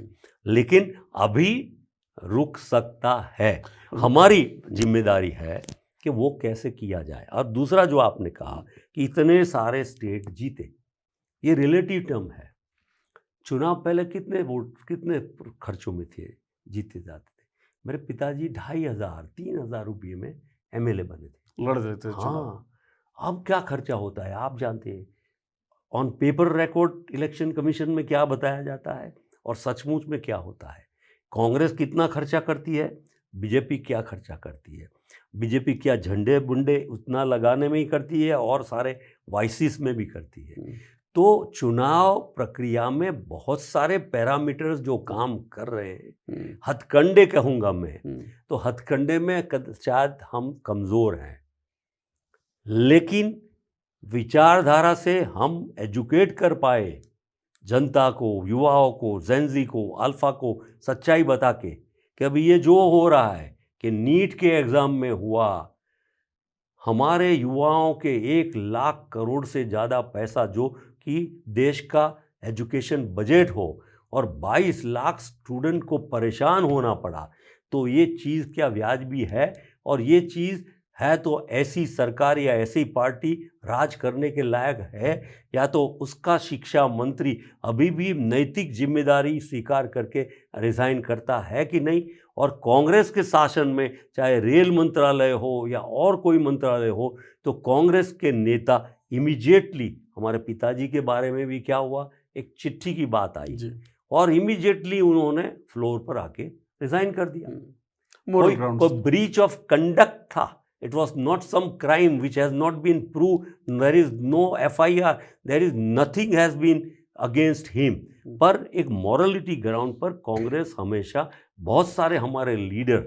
लेकिन अभी रुक सकता है। हमारी जिम्मेदारी है कि वो कैसे किया जाए। और दूसरा जो आपने कहा कि इतने सारे स्टेट जीते, ये रिलेटिव टर्म है। चुनाव पहले कितने वोट, कितने खर्चों में थे, जीते जाते थे। मेरे पिताजी 2500-3000 रुपये में एमएलए बने थे, लड़ रहे थे चुनाव। हाँ, अब क्या खर्चा होता है आप जानते हैं। On paper record election commission में क्या बताया जाता है और सचमुच में क्या होता है। कांग्रेस कितना खर्चा करती है, बीजेपी क्या खर्चा करती है। बीजेपी क्या झंडे बुंडे उतना लगाने में ही करती है और सारे वाइसिस में भी करती है। तो चुनाव प्रक्रिया में बहुत सारे पैरामीटर्स जो काम कर रहे हैं, हथकंडे कहूँगा मैं, तो हथकंडे में शायद हम कमज़ोर हैं, लेकिन विचारधारा से हम एजुकेट कर पाए जनता को, युवाओं को, जेनजी को, अल्फा को सच्चाई बता के कि अभी ये जो हो रहा है कि नीट के एग्ज़ाम में हुआ, हमारे युवाओं के 1 लाख करोड़ से ज़्यादा पैसा जो कि देश का एजुकेशन बजट हो और 22 लाख स्टूडेंट को परेशान होना पड़ा, तो ये चीज़ क्या वाजिबी है। और ये चीज़ है तो ऐसी सरकार या ऐसी पार्टी राज करने के लायक है, या तो उसका शिक्षा मंत्री अभी भी नैतिक जिम्मेदारी स्वीकार करके रिज़ाइन करता है कि नहीं। और कांग्रेस के शासन में चाहे रेल मंत्रालय हो या और कोई मंत्रालय हो, तो कांग्रेस के नेता इमीडिएटली, हमारे पिताजी के बारे में भी क्या हुआ, एक चिट्ठी की बात आई और इमीडिएटली उन्होंने फ्लोर पर आके रिज़ाइन कर दिया। कोई ब्रीच ऑफ कंडक्ट था, it was not some crime which has not been proved, there is no FIR, there is nothing has been against him। पर एक मॉरलिटी ग्राउंड पर कांग्रेस हमेशा, बहुत सारे हमारे लीडर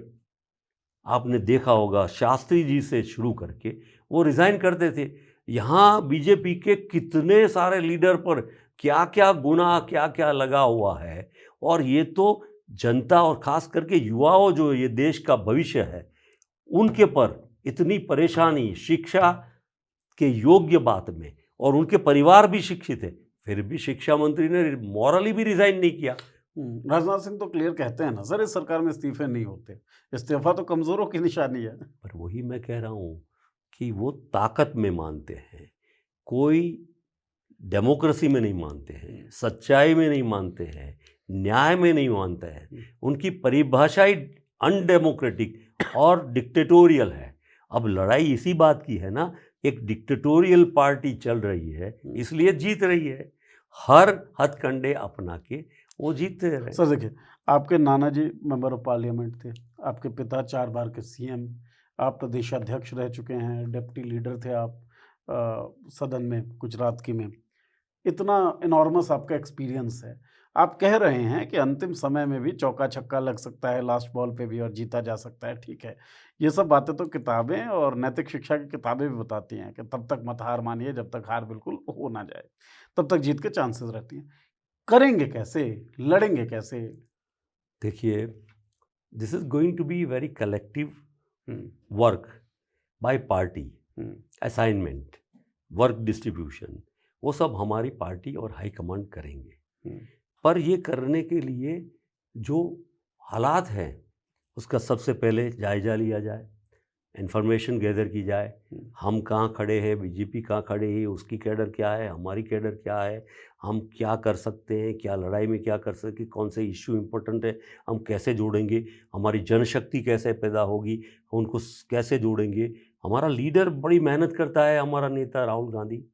आपने देखा होगा, शास्त्री जी से शुरू करके वो रिज़ाइन करते थे। यहाँ बीजेपी के कितने सारे लीडर पर क्या क्या गुनाह, क्या क्या लगा हुआ है। और ये तो जनता और ख़ास करके युवाओं जो ये देश का भविष्य है, उनके पर इतनी परेशानी शिक्षा के योग्य बात में, और उनके परिवार भी शिक्षित है, फिर भी शिक्षा मंत्री ने मॉरली भी रिज़ाइन नहीं किया। राजनाथ सिंह तो क्लियर कहते हैं ना सर, इस सरकार में इस्तीफे नहीं होते, इस्तीफा तो कमज़ोरों की निशानी है। पर वही मैं कह रहा हूँ कि वो ताकत में मानते हैं, कोई डेमोक्रेसी में नहीं मानते हैं, सच्चाई में नहीं मानते हैं, न्याय में नहीं मानते हैं। उनकी परिभाषा ही अनडेमोक्रेटिक और डिक्टेटोरियल है। अब लड़ाई इसी बात की है ना, एक डिक्टेटोरियल पार्टी चल रही है, इसलिए जीत रही है। हर हथकंडे अपना के वो जीतते रहे। सर देखिए, आपके नाना जी मेंबर ऑफ पार्लियामेंट थे, आपके पिता 4 बार के सीएम, आप प्रदेशाध्यक्ष रह चुके हैं, डिप्टी लीडर थे आप सदन में गुजरात की में, इतना इनॉर्मस आपका एक्सपीरियंस है। आप कह रहे हैं कि अंतिम समय में भी चौका छक्का लग सकता है, लास्ट बॉल पे भी, और जीता जा सकता है। ठीक है, ये सब बातें तो किताबें और नैतिक शिक्षा की किताबें भी बताती हैं कि तब तक मत हार मानिए जब तक हार बिल्कुल हो ना जाए, तब तक जीत के चांसेस रहती हैं। करेंगे कैसे, लड़ेंगे कैसे? देखिए, this is going to be very collective work by party, assignment, work distribution, वो सब हमारी पार्टी और हाईकमांड करेंगे। पर ये करने के लिए जो हालात हैं उसका सबसे पहले जायज़ा लिया जाए, इन्फॉर्मेशन गैदर की जाए, हम कहाँ खड़े हैं, बीजेपी कहाँ खड़े है, उसकी कैडर क्या है, हमारी कैडर क्या है, हम क्या कर सकते हैं, क्या लड़ाई में क्या कर सकते, कौन से इश्यू इम्पोर्टेंट है, हम कैसे जोड़ेंगे, हमारी जनशक्ति कैसे पैदा होगी, उनको कैसे जोड़ेंगे। हमारा लीडर बड़ी मेहनत करता है, हमारा नेता राहुल गांधी,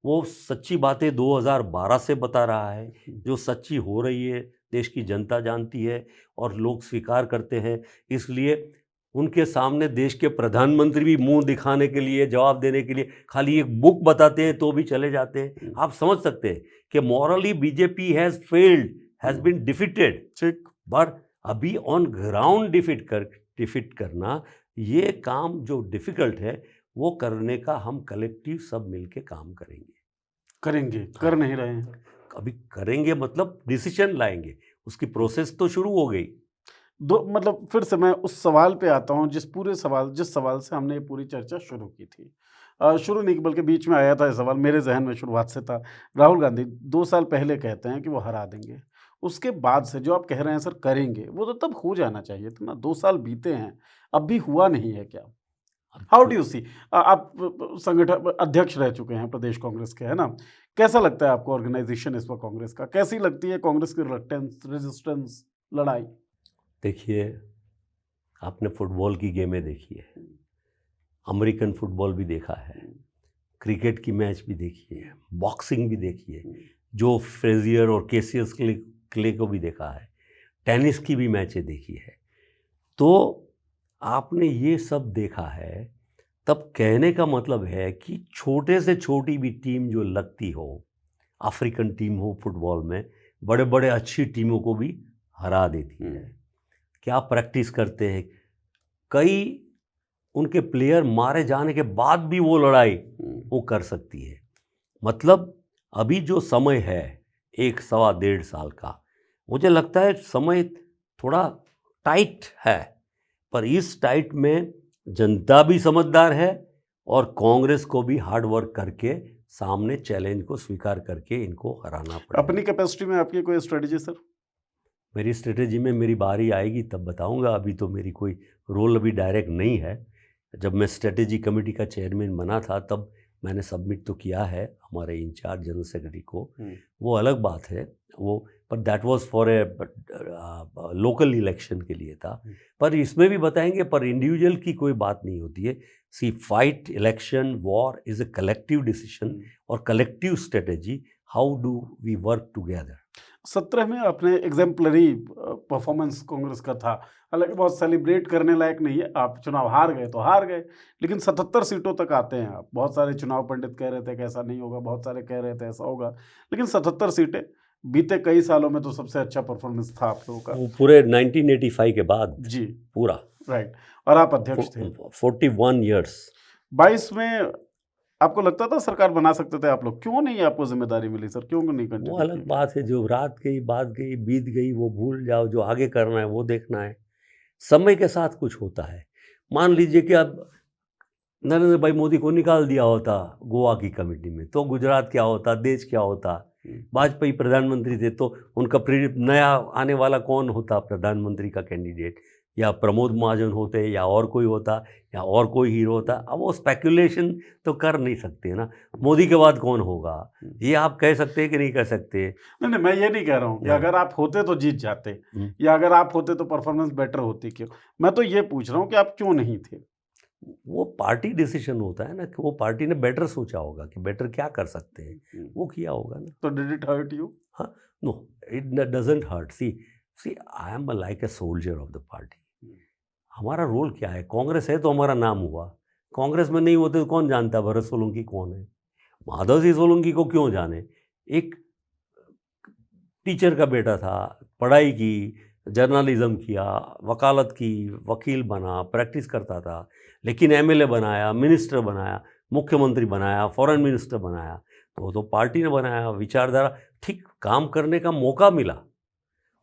वो सच्ची बातें 2012 से बता रहा है, जो सच्ची हो रही है देश की जनता जानती है और लोग स्वीकार करते हैं। इसलिए उनके सामने देश के प्रधानमंत्री भी मुंह दिखाने के लिए, जवाब देने के लिए खाली एक बुक बताते हैं तो भी चले जाते हैं। आप समझ सकते हैं कि morally BJP has failed, has been defeated. ठीक, पर अभी ऑन ग्राउंड डिफीट करना, ये काम जो डिफ़िकल्ट है, वो करने का हम कलेक्टिव सब मिलके काम करेंगे। कर नहीं रहे हैं। अभी करेंगे मतलब डिसीजन लाएंगे, उसकी प्रोसेस तो शुरू हो गई। मतलब फिर से मैं उस सवाल पे आता हूँ, जिस सवाल से हमने ये पूरी चर्चा शुरू की थी। शुरू नहीं बल्कि बीच में आया था ये सवाल, मेरे जहन में शुरुआत से था। राहुल गांधी 2 साल पहले कहते हैं कि वो हरा देंगे, उसके बाद से जो आप कह रहे हैं सर करेंगे, वो तो तब हो जाना चाहिए था ना, 2 साल बीते हैं, अब भी हुआ नहीं है क्या? How do you see? आप संगठन अध्यक्ष रह चुके हैं प्रदेश कांग्रेस के, है ना? कैसा लगता है आपको ऑर्गेनाइजेशन इस वक्त कांग्रेस का? कैसी लगती है कांग्रेस की रिलक्टेंस, रेजिस्टेंस, लड़ाई? देखिए, आपने फुटबॉल की गेमें देखी है, अमेरिकन फुटबॉल भी देखा है, क्रिकेट की मैच भी देखी है, बॉक्सिंग भी देखी है, जो फ्रेजियर और केसियस क्ले को भी देखा है, टेनिस की भी मैचें देखी है। तो आपने ये सब देखा है, तब कहने का मतलब है कि छोटे से छोटी भी टीम जो लगती हो, अफ्रीकन टीम हो फुटबॉल में, बड़े बड़े अच्छी टीमों को भी हरा देती है। क्या प्रैक्टिस करते हैं, कई उनके प्लेयर मारे जाने के बाद भी वो लड़ाई वो कर सकती है। मतलब अभी जो समय है 1 सवा 1.5 साल का, मुझे लगता है समय थोड़ा टाइट है, पर इस टाइट में जनता भी समझदार है और कांग्रेस को भी हार्ड वर्क करके सामने चैलेंज को स्वीकार करके इनको हराना पड़ेगा। अपनी कैपेसिटी में आपकी कोई स्ट्रेटजी सर? मेरी स्ट्रेटजी में मेरी बारी आएगी तब बताऊंगा, अभी तो मेरी कोई रोल अभी डायरेक्ट नहीं है। जब मैं स्ट्रेटजी कमेटी का चेयरमैन बना था तब मैंने सबमिट तो किया है हमारे इंचार्ज जनरल सेक्रेटरी को, वो अलग बात है वो, पर that was for a local election के लिए था। पर इसमें भी बताएंगे, पर इंडिविजुअल की कोई बात नहीं होती है। See fight, election, war is a collective decision और collective strategy, how do we work together. 17 में अपने एग्जाम्पलरी परफॉर्मेंस कांग्रेस का था, हालांकि बहुत सेलिब्रेट करने लायक नहीं है। आप चुनाव हार गए तो हार गए, लेकिन 77 सीटों तक आते हैं आप। बहुत सारे चुनाव पंडित कह रहे थे कि ऐसा नहीं होगा, बहुत सारे कह रहे थे ऐसा होगा, लेकिन 77 सीटें, बीते कई सालों में तो सबसे अच्छा परफॉर्मेंस था आप लोगों का। वो पूरे 1985 के बाद जी, पूरा, राइट। और आप अध्यक्ष थे 41 ईयर्स। 22 में आपको लगता था सरकार बना सकते थे आप लोग, क्यों नहीं आपको जिम्मेदारी मिली सर, क्यों नहीं वो कंटिन्यू अलग बात है, जो रात गई, बात गई, बीत गई, वो भूल जाओ। जो आगे करना है वो देखना है। समय के साथ कुछ होता है। मान लीजिए कि अब नरेंद्र भाई मोदी को निकाल दिया होता गोवा की कमेटी में, तो गुजरात क्या होता, देश क्या होता। वाजपेयी प्रधानमंत्री थे तो उनका नया आने वाला कौन होता प्रधानमंत्री का कैंडिडेट, या प्रमोद महाजन होते, या और कोई होता, या और कोई हीरो होता। अब वो स्पेकुलेशन तो कर नहीं सकते ना, मोदी के बाद कौन होगा, ये आप कह सकते हैं कि नहीं कह सकते। नहीं नहीं, मैं ये नहीं कह रहा हूँ कि अगर आप होते तो जीत जाते, या अगर आप होते तो परफॉर्मेंस बेटर होती, क्यों? मैं तो ये पूछ रहा हूँ कि आप क्यों नहीं थे। वो पार्टी डिसीजन होता है ना, कि वो पार्टी ने बेटर सोचा होगा कि बेटर क्या कर सकते हैं, वो किया होगा ना। तो डिड इट हर्ट यू? हाँ, no, it doesn't hurt. See I am like a soldier of the party. हमारा रोल क्या है, कांग्रेस है तो हमारा नाम हुआ। कांग्रेस में नहीं होते तो कौन जानता भरत सोलंकी कौन है, माधव सिंह सोलंकी को क्यों जाने। एक टीचर का बेटा था, पढ़ाई की, जर्नलिज्म किया, वकालत की, वकील बना, प्रैक्टिस करता था, लेकिन एमएलए बनाया, मिनिस्टर बनाया, मुख्यमंत्री बनाया, फॉरेन मिनिस्टर बनाया, तो पार्टी ने बनाया। विचारधारा ठीक, काम करने का मौका मिला,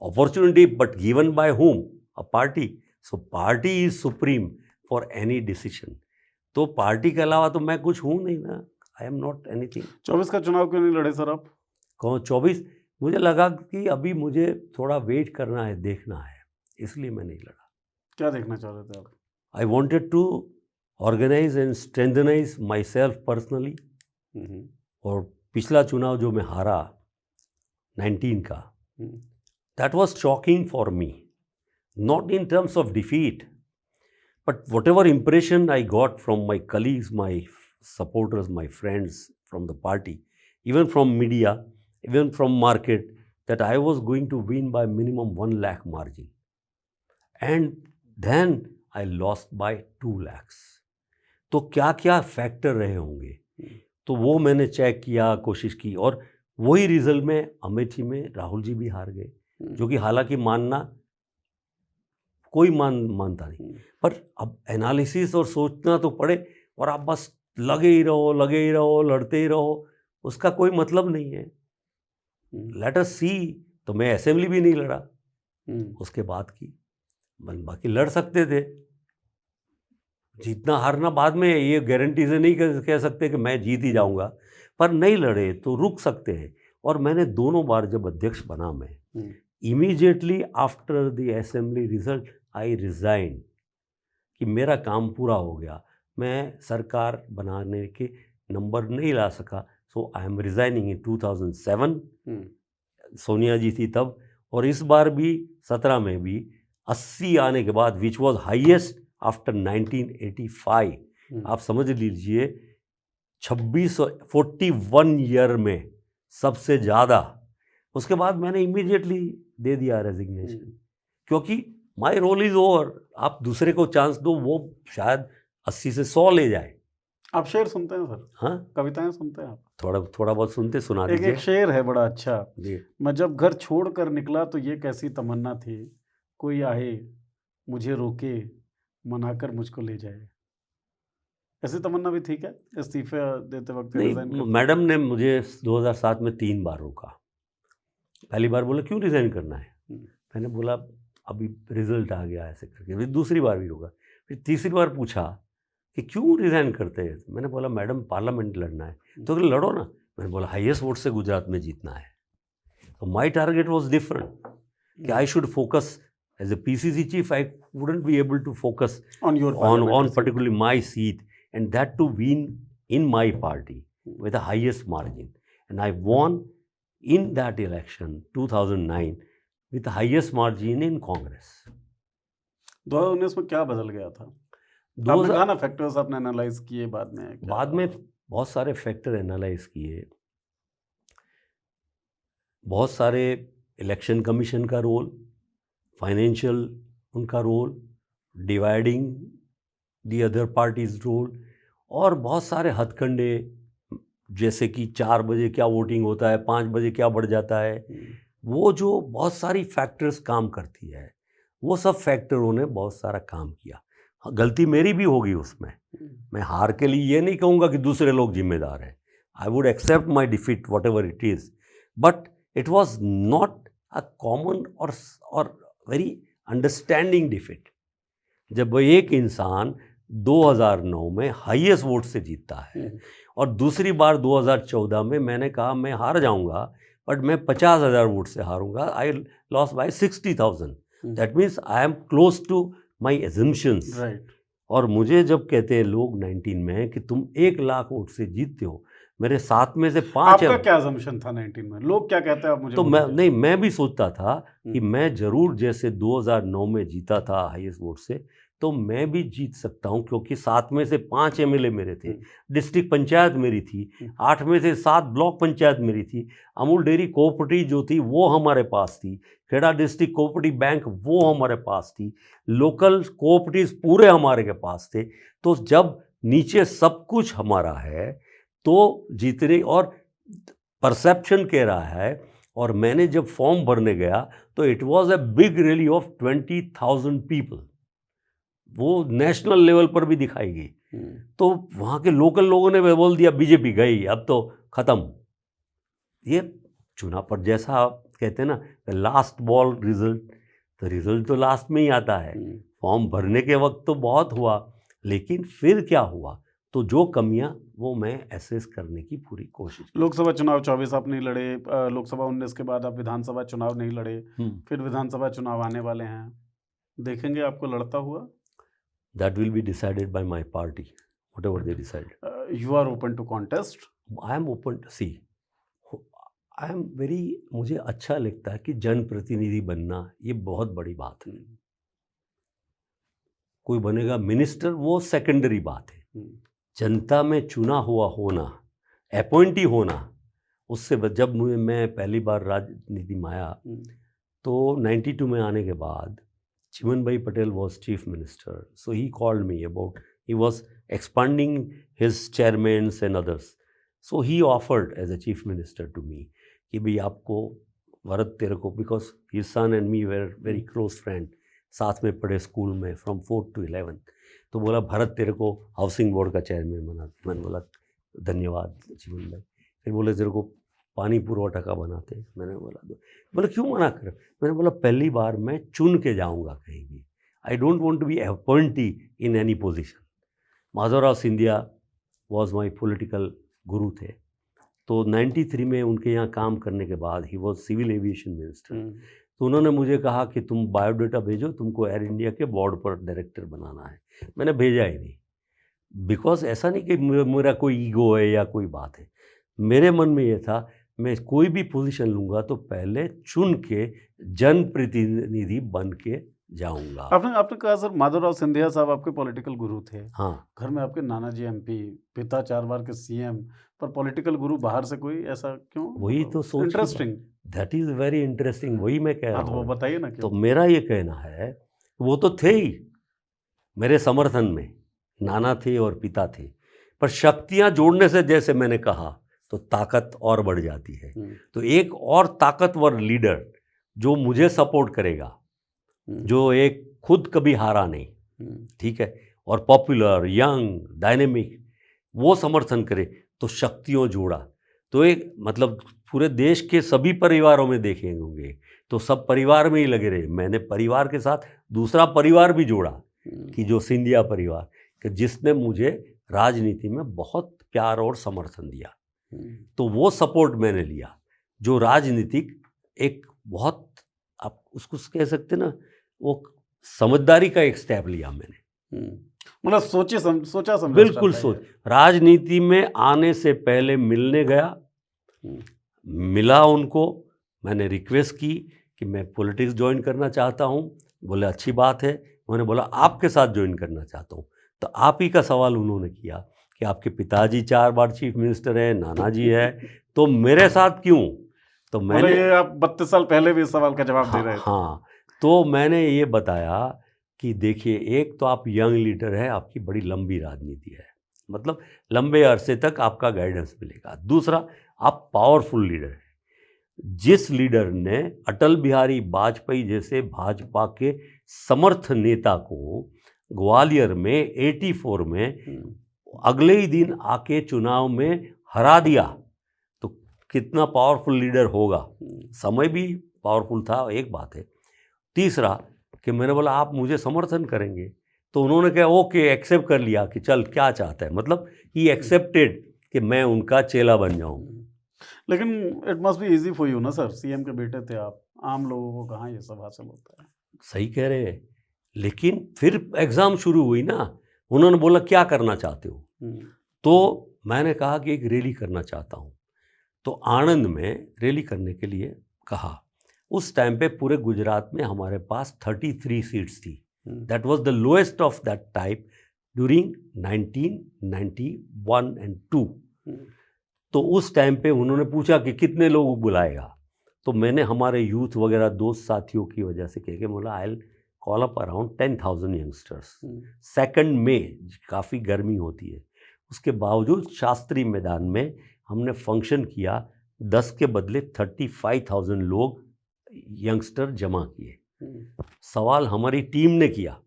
opportunity, but given by whom? A party. So party is supreme for any decision. तो पार्टी के अलावा तो मैं कुछ हूँ नहीं ना, आई एम नॉट एनीथिंग। 24 का चुनाव क्यों नहीं लड़े सर आप? कौन 24? मुझे लगा कि अभी मुझे थोड़ा वेट करना है, देखना है, इसलिए मैं नहीं लड़ा। क्या देखना चाह रहे थे आप? I wanted to organize and strengthen myself personally. और पिछला चुनाव जो मैं हारा 19 का, that was shocking for me, not in terms of defeat, but whatever impression I got from my colleagues, my supporters, my friends from the party, even from media, even from market, that I was going to win by minimum 1 lakh margin, and then I lost by 2 lakhs. तो क्या क्या factor रहे होंगे, तो वो मैंने check किया, कोशिश की, और वही रिजल्ट में अमेठी में राहुल जी भी हार गए, जो कि हालांकि मानना कोई मानता नहीं, पर अब एनालिसिस और सोचना तो पड़े, और आप बस लगे ही रहो, लड़ते ही रहो, उसका कोई मतलब नहीं है। लेट अस सी। तो मैं असेंबली भी नहीं लड़ा उसके बाद की, बाकी लड़ सकते थे। जीतना हारना बाद में, ये गारंटी से नहीं कह सकते कि मैं जीत ही जाऊंगा, पर नहीं लड़े तो रुक सकते हैं। और मैंने दोनों बार जब अध्यक्ष बना मैं, immediately after the assembly result I resign कि मेरा काम पूरा हो गया, मैं सरकार बनाने के नंबर नहीं ला सका, सो आई एम रिजाइनिंग इन 2007। सोनिया जी थी तब, और इस बार भी 17 में भी 80 आने के बाद, विच वॉज हाईएस्ट आफ्टर 1985। आप समझ लीजिए 41 ईयर में सबसे ज़्यादा। उसके बाद मैंने इमीडिएटली दे दिया रेजिग्नेशन, क्योंकि माई रोल इज़ ओवर। आप दूसरे को चांस दो, वो शायद 80 से 100 ले जाए। आप शेर सुनते हैं सर? हाँ, कविताएं सुनते हैं आप? थोड़ा बहुत सुनते, सुना एक दीजिए। शेर है बड़ा अच्छा जी। मैं जब घर छोड़ कर निकला तो ये कैसी तमन्ना थी, कोई आए मुझे रोके मनाकर मुझको ले जाए। ऐसी तमन्ना भी थी क्या इस्तीफे देते वक्त? रिजाइन नहीं, मैडम ने मुझे 2007 में 3 बार रोका। पहली बार बोला क्यों रिज़ाइन करना है, मैंने बोला अभी रिजल्ट आ गया ऐसे करके। फिर दूसरी बार भी रोका, फिर तीसरी बार पूछा कि क्यों रिज़ाइन करते हैं, मैंने बोला मैडम पार्लियामेंट लड़ना है। तो अगर लड़ो ना, मैंने बोला हाईएस्ट वोट से गुजरात में जीतना है। तो माई टारगेट वॉज डिफरेंट कि I should focus as a PCC chief. I wouldn't be able to focus on particularly my seat, and that to win in my party with the highest margin. And I won in that election 2009 with the highest margin in Congress. 2019 में क्या बदल गया था? आपने कहा ना factors आपने analyse किए बाद में? बाद में बहुत सारे फैक्टर एनालाइज किए, बहुत सारे इलेक्शन कमीशन का रोल, फाइनेंशियल उनका role, dividing the other parties role, और बहुत सारे हथकंडे, जैसे कि 4 बजे क्या वोटिंग होता है, 5 बजे क्या बढ़ जाता है। वो जो बहुत सारी फैक्टर्स काम करती है, वो सब फैक्टरों ने बहुत सारा काम किया। गलती मेरी भी होगी उसमें, मैं हार के लिए ये नहीं कहूँगा कि दूसरे लोग जिम्मेदार हैं। I would accept my defeat whatever it is, but it was not a common और वेरी अंडरस्टैंडिंग डिफीट। जब एक इंसान 2009 में हाईएस्ट वोट से जीतता है, और दूसरी बार 2014 में मैंने कहा मैं हार जाऊंगा, बट मैं 50,000 वोट से हारूंगा, I loss by 60,000। That means I am close to my assumptions. और मुझे जब कहते हैं लोग 19 में कि तुम 1 लाख वोट से जीतते हो, मेरे 7 में से 5 आपका क्या assumption था 19 में? लोग क्या कहते हैं आप मुझे? तो मैं भी सोचता था कि मैं जरूर, जैसे 2009 में जीता था हाईएस्ट वोट से, तो मैं भी जीत सकता हूं, क्योंकि 7 में से 5 एमएलए मेरे थे, डिस्ट्रिक्ट पंचायत मेरी थी, 8 में से 7 ब्लॉक पंचायत मेरी थी, अमूल डेयरी कोऑपरेटिव जो थी वो हमारे पास थी, खेड़ा डिस्ट्रिक्ट कोऑपरेटिव बैंक वो हमारे पास थी, लोकल कोऑपरेटिव्स पूरे हमारे के पास थे। तो जब नीचे सब कुछ हमारा है तो जीतने, और परसेप्शन कह रहा है, और मैंने जब फॉर्म भरने गया तो it was a big rally of 20,000 people, वो नेशनल लेवल पर भी दिखाई गई। तो वहाँ के लोकल लोगों ने बोल दिया बीजेपी गई, अब तो ख़त्म। ये चुनाव पर जैसा आप कहते हैं ना, लास्ट बॉल रिजल्ट, तो रिजल्ट तो लास्ट में ही आता है। फॉर्म भरने के वक्त तो बहुत हुआ, लेकिन फिर क्या हुआ, तो जो कमियां वो मैं एसेस करने की पूरी कोशिश। लोकसभा चुनाव 24 आप नहीं लड़े, लोकसभा 19 के बाद आप विधानसभा चुनाव नहीं लड़े, फिर विधानसभा चुनाव आने वाले हैं, देखेंगे आपको लड़ता हुआ? That will be decided by my party, whatever they decide. You are open to contest? I am open to see. I am very, मुझे अच्छा लगता है कि जनप्रतिनिधि बनना ये बहुत बड़ी बात है। कोई बनेगा मिनिस्टर वो सेकेंडरी बात है, जनता में चुना हुआ होना, अपॉइंटी होना, उससे जब मैं पहली बार राजनीति में आया तो 92 में आने के बाद Chimanbhai Patel was chief minister, so he called me about, he was expanding his chairmans and others, so he offered as a chief minister to me कि भाई आपको भरत तेरे को, because his son and me were very close friend, साथ में पढ़े school में from 4th to 11th, तो बोला भरत तेरे को हाउसिंग बोर्ड का चेयरमैन बना। मैंने बोला धन्यवाद चिमन भाई। फिर बोले तेरे को पानी पुरवठा का बनाते, मैंने बोला क्यों मना कर, मैंने बोला पहली बार मैं चुन के जाऊंगा कहीं भी, I don't want to be appointee in any position. Madhavrao Scindia was my political guru थे, तो 93 में उनके यहाँ काम करने के बाद ही वाज सिविल एविएशन मिनिस्टर, तो उन्होंने मुझे कहा कि तुम बायोडाटा भेजो, तुमको एयर इंडिया के बोर्ड पर डायरेक्टर बनाना है। मैंने भेजा ही नहीं, बिकॉज ऐसा नहीं कि मेरा कोई ईगो है या कोई बात है। मेरे मन में ये था, मैं कोई भी पोजीशन लूँगा तो पहले चुन के जनप्रतिनिधि बन के जाऊँगा। आपने आपने कहा सर, माधवराव सिंधिया साहब आपके पॉलिटिकल गुरु थे। हाँ, घर में आपके नाना जी एमपी, पिता 4 बार के सीएम, पर पॉलिटिकल गुरु बाहर से कोई, ऐसा क्यों? वही तो सोच, interesting. That is very interesting, वही मैं कह हाँ, रहा तो वो हूँ। बताइए ना तो क्यों? मेरा ये कहना है, वो तो थे ही मेरे समर्थन में, नाना थे और पिता थे, पर शक्तियाँ जोड़ने से, जैसे मैंने कहा, तो ताकत और बढ़ जाती है। तो एक और ताकतवर लीडर जो मुझे सपोर्ट करेगा, जो एक खुद कभी हारा नहीं, ठीक है, और पॉपुलर, यंग, डायनेमिक, वो समर्थन करे, तो शक्तियों जोड़ा। तो एक मतलब पूरे देश के सभी परिवारों में देखेंगे होंगे, तो सब परिवार में ही लगे रहे। मैंने परिवार के साथ दूसरा परिवार भी जोड़ा, कि जो सिंधिया परिवार, कि जिसने मुझे राजनीति में बहुत प्यार और समर्थन दिया। तो वो सपोर्ट मैंने लिया, जो राजनीतिक एक बहुत, आप उसको कह सकते ना, वो समझदारी का एक स्टेप लिया मैंने। मतलब सोचा समझा बिल्कुल स्टेप है सोच, राजनीति में आने से पहले मिलने गया, मिला उनको, मैंने रिक्वेस्ट की कि मैं पॉलिटिक्स ज्वाइन करना चाहता हूँ। बोले अच्छी बात है। मैंने बोला आपके साथ ज्वाइन करना चाहता हूँ। तो आप ही का सवाल उन्होंने किया कि आपके पिताजी 4 बार चीफ मिनिस्टर हैं, नाना जी है, तो मेरे साथ क्यों? तो मतलब मैंने, ये आप 32 साल पहले भी इस सवाल का जवाब दे रहे थे। हाँ, तो मैंने ये बताया कि देखिए, एक तो आप यंग लीडर है, आपकी बड़ी लंबी राजनीति है, मतलब लंबे अरसे तक आपका गाइडेंस मिलेगा। दूसरा, आप पावरफुल लीडर हैं। जिस लीडर ने अटल बिहारी वाजपेयी जैसे भाजपा के समर्थ नेता को ग्वालियर में 84 में अगले ही दिन आके चुनाव में हरा दिया, तो कितना पावरफुल लीडर होगा। समय भी पावरफुल था, एक बात है। तीसरा कि मैंने बोला आप मुझे समर्थन करेंगे, तो उन्होंने कहा ओके, एक्सेप्ट कर लिया कि चल क्या चाहता है, मतलब ही एक्सेप्टेड कि मैं उनका चेला बन जाऊं। लेकिन it must be easy for you ना सर, सीएम के बेटे थे आप, आम लोगों को कहाँ ये सब हासिल होता है। सही कह रहे हैं, लेकिन फिर एग्ज़ाम शुरू हुई ना, उन्होंने बोला क्या करना चाहते हो, तो मैंने कहा कि एक रैली करना चाहता हूँ। तो आणंद में रैली करने के लिए कहा। उस टाइम पे पूरे गुजरात में हमारे पास 33 सीट्स थी। That was the lowest of that type during 1991 and 2। तो उस टाइम पे उन्होंने पूछा कि कितने लोग बुलाएगा, तो मैंने हमारे यूथ वगैरह दोस्त साथियों की वजह से कह के बोला I will call up around 10,000 youngsters. Second में काफ़ी गर्मी होती है, उसके बावजूद शास्त्री मैदान में हमने फंक्शन किया। 10 के बदले 35,000 लोग यंगस्टर जमा किए। सवाल हमारी टीम ने किया,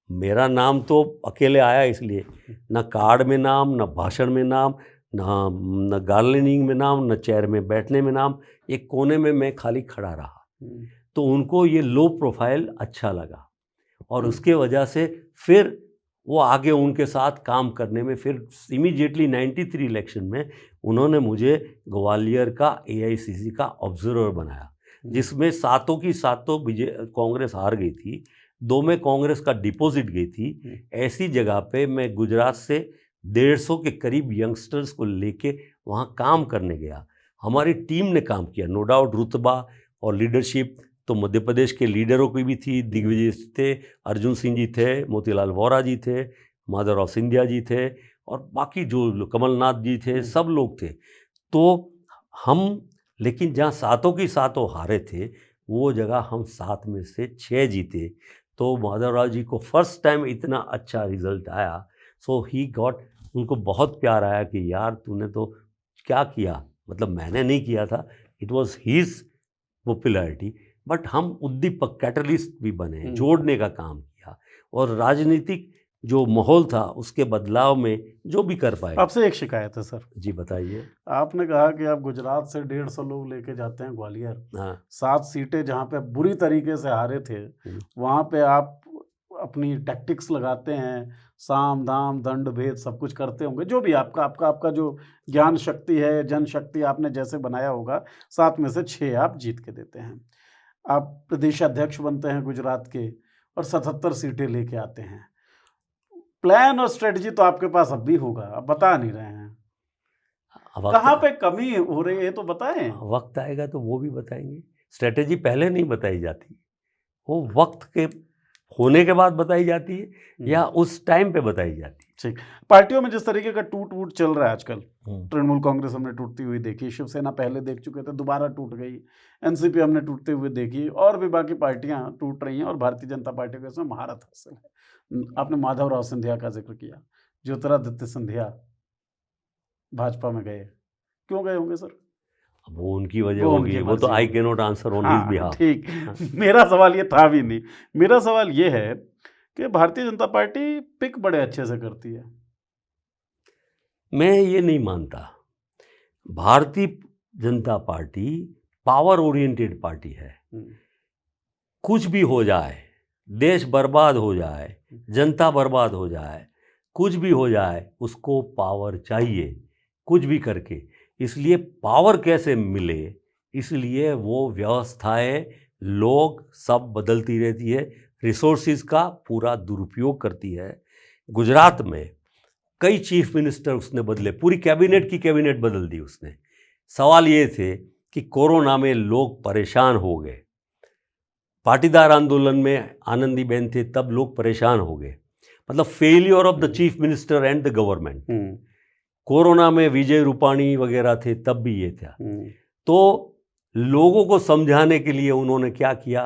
मेरा नाम तो अकेले आया, इसलिए ना कार्ड में नाम, ना भाषण में नाम, ना गार्डनिंग में नाम, ना चेयर में बैठने में नाम, एक कोने में मैं खाली खड़ा रहा। तो उनको ये लो प्रोफाइल अच्छा लगा, और उसके वजह से फिर वो आगे उनके साथ काम करने में, फिर इमीडिएटली 93 इलेक्शन में उन्होंने मुझे ग्वालियर का AICC का ऑब्जर्वर बनाया, जिसमें सातों की सातों कांग्रेस हार गई थी, 2 में कांग्रेस का डिपॉजिट गई थी। ऐसी जगह पे मैं गुजरात से 150 के करीब यंगस्टर्स को लेके वहाँ काम करने गया। हमारी टीम ने काम किया, नो डाउट रुतबा और लीडरशिप तो मध्य प्रदेश के लीडरों की भी थी। दिग्विजय थे, अर्जुन सिंह जी थे, मोतीलाल वोरा जी थे, माधवराव सिंधिया जी थे, और बाकी जो कमलनाथ जी थे, सब लोग थे। तो हम, लेकिन जहाँ सातों की सातों हारे थे, वो जगह हम 7 में से 6 जीते। तो माधवराव जी को फर्स्ट टाइम इतना अच्छा रिजल्ट आया। सो ही गॉट, उनको बहुत प्यार आया कि यार तूने तो क्या किया, मतलब मैंने नहीं किया था, it was his popularity, but हम उद्दीपक, कैटलिस्ट भी बने, जोड़ने का काम किया, और राजनीतिक जो माहौल था उसके बदलाव में जो भी कर पाए। आपसे एक शिकायत है सर। जी बताइए। आपने कहा कि आप गुजरात से 150 लोग लेके जाते हैं ग्वालियर। हाँ, 7 सीटें जहाँ पे बुरी तरीके से हारे थे, वहाँ पे आप अपनी टैक्टिक्स लगाते हैं, साम दाम दंड भेद सब कुछ करते होंगे, जो भी आपका जो ज्ञान शक्ति है, जनशक्ति आपने जैसे बनाया होगा, 7 में से 6 आप जीत के देते हैं। आप प्रदेशाध्यक्ष बनते हैं गुजरात के और 77 सीटें लेके आते हैं। प्लान और स्ट्रेटजी तो आपके पास अब भी होगा, आप बता नहीं रहे हैं। कहाँ पे कमी हो रही है तो बताएं। वक्त आएगा तो वो भी बताएंगे। स्ट्रेटेजी पहले नहीं बताई जाती, वो वक्त के होने के बाद बताई जाती है या उस टाइम पे बताई जाती है। ठीक, पार्टियों में जिस तरीके का टूट वूट चल रहा है आजकल, तृणमूल कांग्रेस हमने टूटती हुई देखी, शिवसेना पहले देख चुके थे, दोबारा टूट गई, एनसीपी हमने टूटते हुए देखी, और भी बाकी पार्टियां टूट रही हैं, और भारतीय जनता पार्टी को इसमें महारत हासिल है। आपने माधवराव सिंधिया का जिक्र किया, ज्योतिरादित्य सिंधिया भाजपा में गए, क्यों गए होंगे सर? अब वो उनकी वजह होगी, वो तो I can not answer on his behalf. ठीक, मेरा सवाल ये था भी नहीं। मेरा सवाल ये है कि भारतीय जनता पार्टी पिक बड़े अच्छे से करती है। मैं ये नहीं मानता। Bharatiya Janata party power oriented party है। कुछ भी हो जाए, देश बर्बाद हो जाए, जनता बर्बाद हो जाए, कुछ भी हो जाए, उसको पावर चाहिए कुछ भी करके। इसलिए पावर कैसे मिले, इसलिए वो व्यवस्थाएं लोग सब बदलती रहती है, रिसोर्सेज का पूरा दुरुपयोग करती है। गुजरात में कई चीफ मिनिस्टर उसने बदले, पूरी कैबिनेट की कैबिनेट बदल दी उसने। सवाल ये थे कि कोरोना में लोग परेशान हो गए, पाटीदार आंदोलन में आनंदीबेन थे तब लोग परेशान हो गए, मतलब failure of the chief minister and the government. Corona में विजय रूपाणी वगैरह थे तब भी ये था। तो लोगों को समझाने के लिए उन्होंने क्या किया,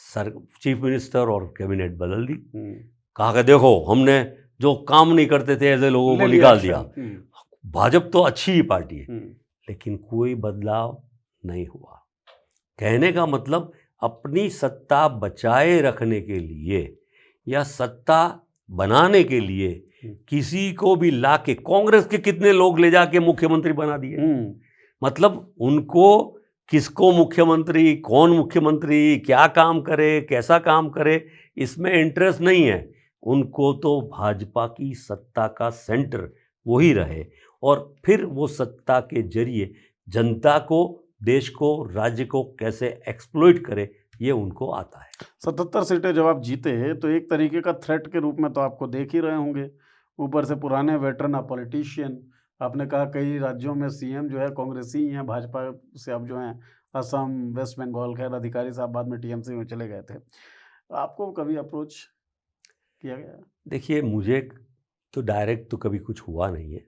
चीफ मिनिस्टर और कैबिनेट बदल दी। कहा कि देखो हमने जो काम नहीं करते थे ऐसे लोगों को निकाल दिया। भाजपा तो अच्छी ही पार्टी है, लेकिन कोई बदलाव नहीं हुआ। कहने का मतलब अपनी सत्ता बचाए रखने के लिए या सत्ता बनाने के लिए किसी को भी लाके, कांग्रेस के कितने लोग ले जाके मुख्यमंत्री बना दिए। मतलब उनको किसको मुख्यमंत्री, कौन मुख्यमंत्री, क्या काम करे, कैसा काम करे, इसमें इंटरेस्ट नहीं है उनको। तो भाजपा की सत्ता का सेंटर वही रहे और फिर वो सत्ता के जरिए जनता को, देश को, राज्य को कैसे एक्सप्लॉइट करे, ये उनको आता है। 77 सीटें जब आप जीते तो एक तरीके का थ्रेट के रूप में तो आपको देख ही रहे होंगे, ऊपर से पुराने वेटरन पॉलिटिशियन। आपने कहा कई राज्यों में सीएम जो है कांग्रेसी ही हैं, भाजपा से अब जो हैं असम, वेस्ट बंगाल, खैर अधिकारी साहब बाद में टीएमसी में चले गए थे। आपको कभी अप्रोच किया गया? देखिए, मुझे तो डायरेक्ट तो कभी कुछ हुआ नहीं है,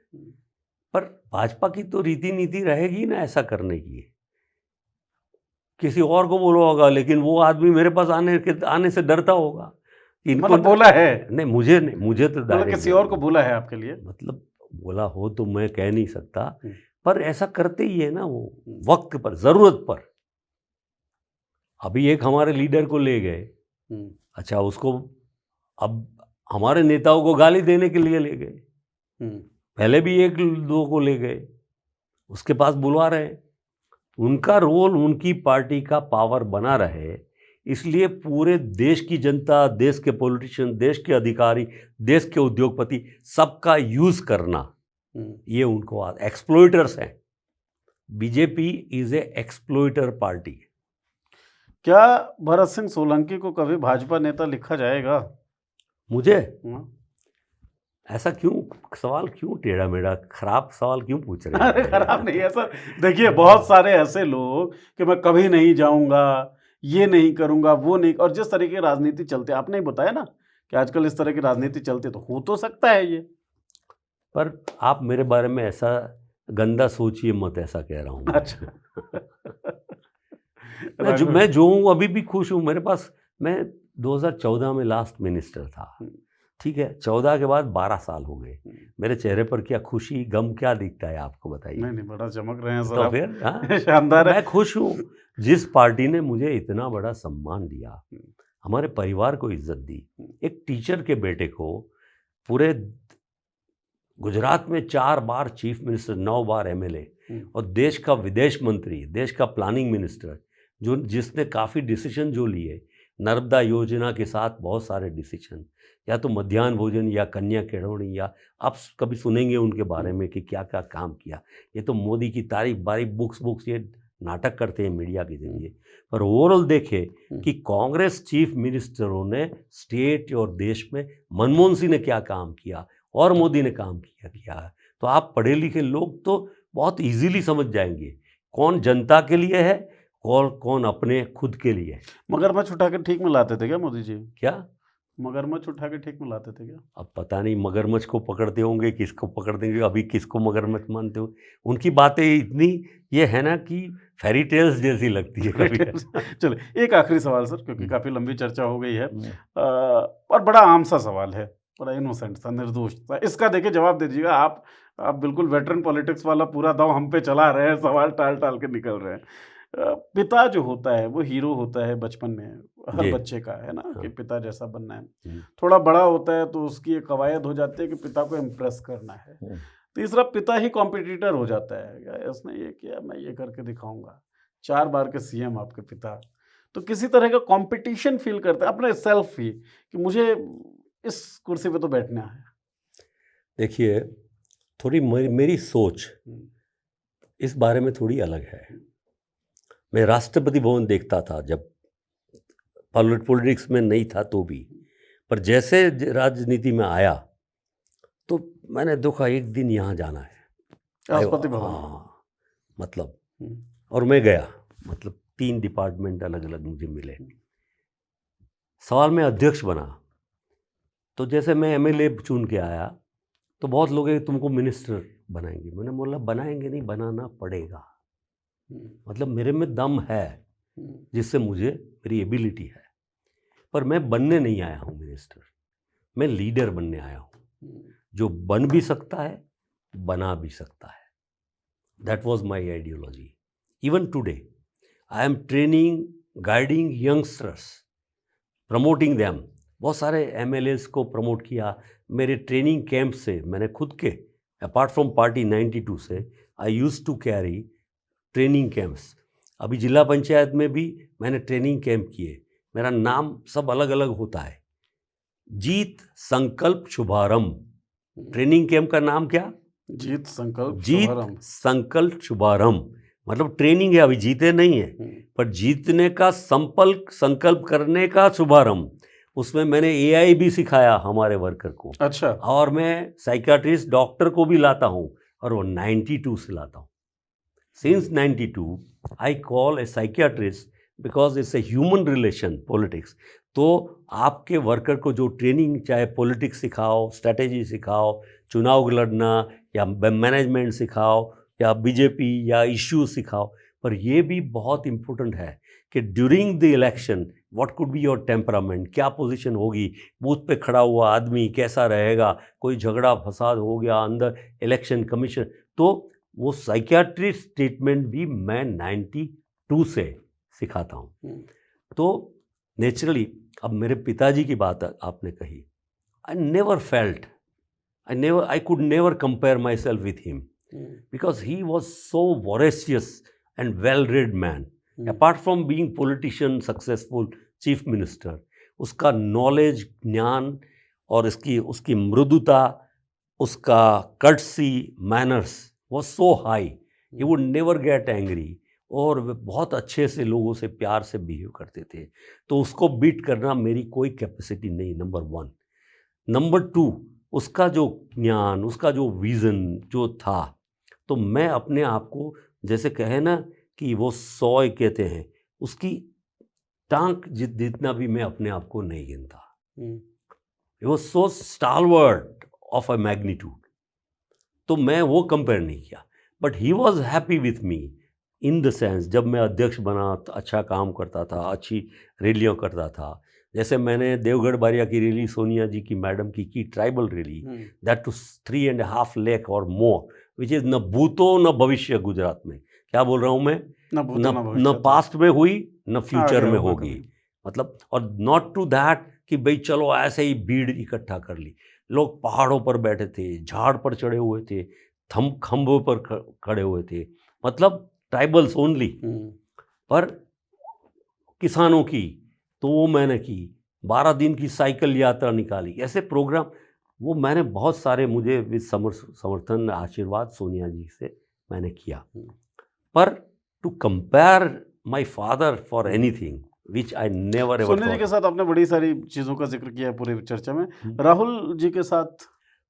पर भाजपा की तो रीति नीति रहेगी ना ऐसा करने की। किसी और को बोला होगा, लेकिन वो आदमी मेरे पास आने से डरता होगा। इनको मतलब बोला है? नहीं, मुझे नहीं, मुझे तो मतलब किसी और को बोला है आपके लिए? मतलब बोला हो तो मैं कह नहीं सकता, पर ऐसा करते ही है ना वो, वक्त पर, जरूरत पर। अभी एक हमारे लीडर को ले गए, अच्छा उसको अब हमारे नेताओं को गाली देने के लिए ले गए। पहले भी एक दो को ले गए, उसके पास बुलवा रहे। उनका रोल उनकी पार्टी का पावर बना रहे, इसलिए पूरे देश की जनता, देश के पॉलिटिशियन, देश के अधिकारी, देश के उद्योगपति, सबका यूज करना, ये उनको एक्सप्लॉइटर्स हैं। BJP is a exploiter party. क्या भरत सिंह सोलंकी को कभी भाजपा नेता लिखा जाएगा? मुझे ऐसा क्यों सवाल, क्यों टेढ़ा मेढ़ा खराब सवाल क्यों पूछ रहे हैं? अरे खराब नहीं है सर, देखिए बहुत सारे ऐसे लोग कि मैं कभी नहीं जाऊंगा, ये नहीं करूंगा, वो नहीं, और जिस तरह की राजनीति चलती है, आपने ही बताया ना कि आजकल इस तरह की राजनीति चलती, तो हो तो सकता है ये। पर आप मेरे बारे में ऐसा गंदा सोचिए मत, ऐसा कह रहा हूँ। अच्छा। मैं जो हूँ अभी भी खुश हूँ। मेरे पास, मैं 2014 में लास्ट मिनिस्टर था, ठीक है, 14 के बाद 12 साल हो गए। मेरे चेहरे पर क्या खुशी गम क्या दिखता है आपको बताइए? नहीं, बड़ा चमक रहे हैं सर। तो फिर शानदार है। मैं खुश हूँ जिस पार्टी ने मुझे इतना बड़ा सम्मान दिया, हमारे परिवार को इज्जत दी। एक टीचर के बेटे को पूरे गुजरात में 4 बार चीफ मिनिस्टर, 9 बार एमएलए और देश का विदेश मंत्री, देश का प्लानिंग मिनिस्टर, जिसने काफ़ी डिसीजन जो लिए, नर्मदा योजना के साथ बहुत सारे डिसीजन, या तो मध्याह्न भोजन या कन्या केळवणी, या आप कभी सुनेंगे उनके बारे में कि क्या क्या काम किया। ये तो मोदी की तारीफ बारीफ बुक्स ये नाटक करते हैं मीडिया के जरिए, पर ओवरऑल देखें कि कांग्रेस चीफ मिनिस्टरों ने स्टेट और देश में मनमोहन सिंह ने क्या काम किया और मोदी ने काम किया है, तो आप पढ़े लिखे लोग तो बहुत इजीली समझ जाएंगे कौन जनता के लिए है और कौन अपने खुद के लिए है। मगरमच्छ उठा के ठीक में लाते थे क्या मोदी जी? क्या मगरमच्छ उठा के ठीक में लाते थे क्या? अब पता नहीं मगरमच्छ को पकड़ते होंगे, किसको पकड़ देंगे, अभी किसको मगरमच्छ मानते हो। उनकी बातें इतनी ये है ना कि फेरी टेल्स जैसी लगती है कभी। चलिए एक आखिरी सवाल सर, क्योंकि काफ़ी लंबी चर्चा हो गई है और बड़ा आम सा सवाल है, बड़ा इनोसेंट सा, निर्दोष सा। इसका देखिए जवाब दे दीजिएगा। आप बिल्कुल वेटरन पॉलिटिक्स वाला पूरा दांव हम पे चला रहे हैं, सवाल टाल टाल के निकल रहे हैं। पिता जो होता है वो हीरो होता है बचपन में, हर जी। बच्चे का है ना, हाँ। कि पिता जैसा बनना है। थोड़ा बड़ा होता है तो उसकी एक कवायद हो जाती है कि पिता को इम्प्रेस करना है। तीसरा, पिता ही कॉम्पिटिटर हो जाता है, क्या उसने ये किया मैं ये करके दिखाऊंगा। 4 बार के सीएम आपके पिता, तो किसी तरह का कंपटीशन फील करते हैं अपने सेल्फ ही कि मुझे इस कुर्सी पे तो बैठना है। देखिए, थोड़ी मेरी सोच इस बारे में थोड़ी अलग है। मैं राष्ट्रपति भवन देखता था जब पॉलिटिक्स में नहीं था तो भी, पर जैसे राजनीति में आया तो मैंने देखा एक दिन यहाँ जाना है, राष्ट्रपति भवन। हाँ, मतलब और मैं गया, मतलब 3 डिपार्टमेंट अलग अलग मुझे मिले। सवाल में अध्यक्ष बना तो जैसे मैं एमएलए चुन के आया तो बहुत लोग तुमको मिनिस्टर बनाएंगे। मैंने बोला बनाएंगे नहीं, बनाना पड़ेगा। मतलब मेरे में दम है जिससे मुझे मेरी एबिलिटी है, पर मैं बनने नहीं आया हूँ मिनिस्टर, मैं लीडर बनने आया हूँ जो बन भी सकता है बना भी सकता है। That was my ideology. Even today I am training, guiding youngsters, promoting them. बहुत सारे एमएलएस को प्रमोट किया मेरे ट्रेनिंग कैंप से। मैंने खुद के अपार्ट फ्रॉम पार्टी 92 से I used to carry training camps. अभी जिला पंचायत में भी मैंने ट्रेनिंग कैंप किए। मेरा नाम सब अलग अलग होता है। जीत संकल्प शुभारंभ। ट्रेनिंग कैंप का नाम क्या? जीत संकल्प जीत शुभारंभ। संकल्प शुभारंभ। मतलब ट्रेनिंग है, अभी जीते नहीं है, पर जीतने का संकल्प करने का शुभारंभ। उसमें मैंने एआई भी सिखाया हमारे वर्कर को। अच्छा। और मैं साइकियाट्रिस्ट डॉक्टर को भी लाता हूँ, और वो 92 से लाता हूँ। Since 92, I call a psychiatrist because it's a human relation politics. तो आपके वर्कर को जो ट्रेनिंग, चाहे पॉलिटिक्स सिखाओ, स्ट्रैटेजी सिखाओ, चुनाव लड़ना या मैनेजमेंट सिखाओ या बीजेपी या इश्यू सिखाओ, पर ये भी बहुत इम्पोर्टेंट है कि during the election what could be your temperament, क्या पोजीशन होगी, बूथ पे खड़ा हुआ आदमी कैसा रहेगा, कोई झगड़ा फसाद हो गया अंदर इलेक्शन कमीशन, तो वो साइकियाट्रिस्ट ट्रीटमेंट भी मैं 92 से सिखाता हूँ। तो नेचुरली अब मेरे पिताजी की बात आपने कही, I could never compare myself with him because he was so voracious and well-read man. Apart from being politician, successful chief minister, उसका नॉलेज, ज्ञान और उसकी मृदुता, उसका courtesy, manners was so high. He would never get angry और वे बहुत अच्छे से लोगों से प्यार से बिहेव करते थे। तो उसको बीट करना मेरी कोई कैपेसिटी नहीं, नंबर 1। नंबर 2, उसका जो ज्ञान, उसका जो विज़न जो था, तो मैं अपने आप को जैसे कहे ना कि वो 100 कहते हैं, उसकी टांक जितना भी मैं अपने आप को नहीं गिनता। It was so stalwart of a magnitude. तो मैं वो कंपेयर नहीं किया, but he was happy with me in the sense जब मैं अध्यक्ष बना तो अच्छा काम करता था, अच्छी रैलियाँ करता था। जैसे मैंने देवगढ़ बारिया की रैली, सोनिया जी की मैडम की tribal rally, that to 3.5 lakh और मोर, विच इज़ न भूतो न भविष्य। गुजरात में क्या बोल रहा हूँ मैं, न पास्ट में हुई न फ्यूचर में होगी। मतलब और नॉट टू दैट कि भाई चलो ऐसे ही भीड़ इकट्ठा कर ली। लोग पहाड़ों पर बैठे थे, झाड़ पर चढ़े हुए थे, खंभों पर खड़े हुए थे, मतलब ट्राइबल्स ओनली। पर किसानों की तो वो मैंने की, 12 दिन की साइकिल यात्रा निकाली, ऐसे प्रोग्राम वो मैंने बहुत सारे, मुझे विद समर्थन आशीर्वाद सोनिया जी से मैंने किया। पर to compare my father for anything which I never ever Sonia ji thought. के साथ आपने बड़ी सारी चीजों का जिक्र किया है पूरी चर्चा में। राहुल जी के साथ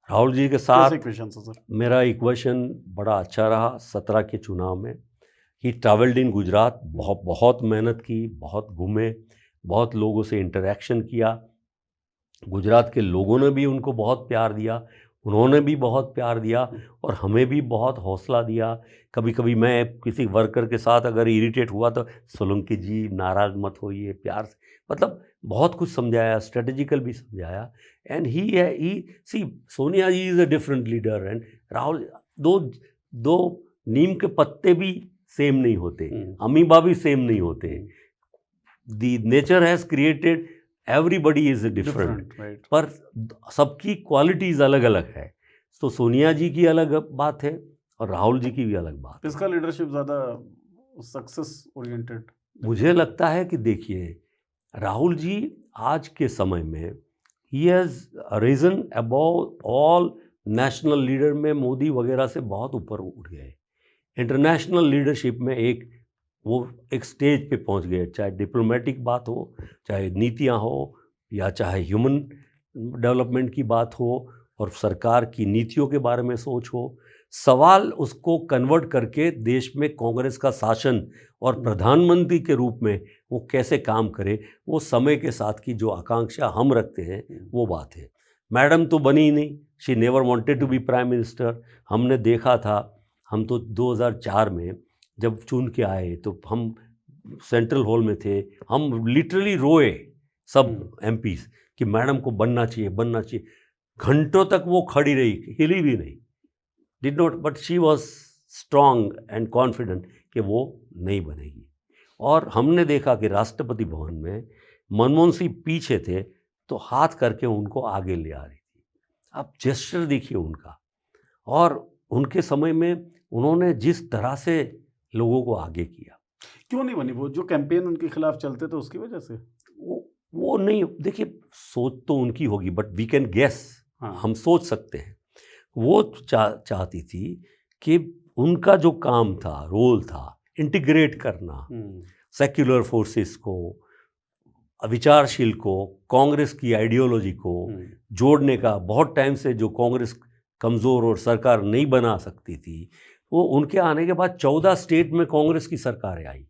राहुल जी के कैसे साथ इक्वेशन है सर? मेरा इक्वेशन बड़ा अच्छा रहा 17 के चुनाव में। ही ट्रैवल्ड इन गुजरात, बहुत मेहनत की, बहुत घूमे, बहुत लोगों से इंटरेक्शन किया। गुजरात के लोगों ने भी उनको बहुत प्यार दिया, उन्होंने भी बहुत प्यार दिया और हमें भी बहुत हौसला दिया। कभी कभी मैं किसी वर्कर के साथ अगर इरिटेट हुआ तो सोलंकी जी नाराज़ मत होइए, प्यार से, मतलब बहुत कुछ समझाया, स्ट्रेटेजिकल भी समझाया। And he see Sonia ji is a different leader and Rahul, दो नीम के पत्ते भी सेम नहीं होते, अमीबा भी सेम नहीं होते। दी nature has created everybody is different, right. पर सबकी क्वालिटीज अलग अलग है। तो सोनिया जी की अलग बात है और राहुल जी की भी अलग बात है। इसका लीडरशिप ज्यादा सक्सेस ओरिएंटेड मुझे लगता है कि देखिए, राहुल जी आज के समय में he has risen above all national leader में, मोदी वगैरह से बहुत ऊपर उठ गए। इंटरनेशनल लीडरशिप में वो एक स्टेज पे पहुंच गए, चाहे डिप्लोमेटिक बात हो, चाहे नीतियां हो, या चाहे ह्यूमन डेवलपमेंट की बात हो और सरकार की नीतियों के बारे में सोच हो। सवाल उसको कन्वर्ट करके देश में कांग्रेस का शासन और प्रधानमंत्री के रूप में वो कैसे काम करे, वो समय के साथ की जो आकांक्षा हम रखते हैं वो बात है। मैडम तो बनी ही नहीं, she never wanted to be prime minister. हमने देखा था, हम तो 2004 में जब चुन के आए तो हम सेंट्रल हॉल में थे, हम लिटरली रोए सब एमपीज कि मैडम को बनना चाहिए, बनना चाहिए। घंटों तक वो खड़ी रही, हिली भी नहीं, did not, but she was strong and confident कि वो नहीं बनेगी। और हमने देखा कि राष्ट्रपति भवन में मनमोहन सिंह पीछे थे तो हाथ करके उनको आगे ले आ रही थी। आप जेस्चर देखिए उनका, और उनके समय में उन्होंने जिस तरह से लोगों को आगे किया। क्यों नहीं बनी? वो जो कैंपेन उनके खिलाफ चलते थे उसकी वजह से वो नहीं, देखिए सोच तो उनकी होगी, बट वी कैन गेस, हम सोच सकते हैं। वो चाहती थी कि उनका जो काम था, रोल था, इंटीग्रेट करना सेक्युलर फोर्सेस को, विचारशील को, कांग्रेस की आइडियोलॉजी को जोड़ने का। बहुत टाइम से जो कांग्रेस कमज़ोर और सरकार नहीं बना सकती थी, वो उनके आने के बाद 14 स्टेट में कांग्रेस की सरकारें आई,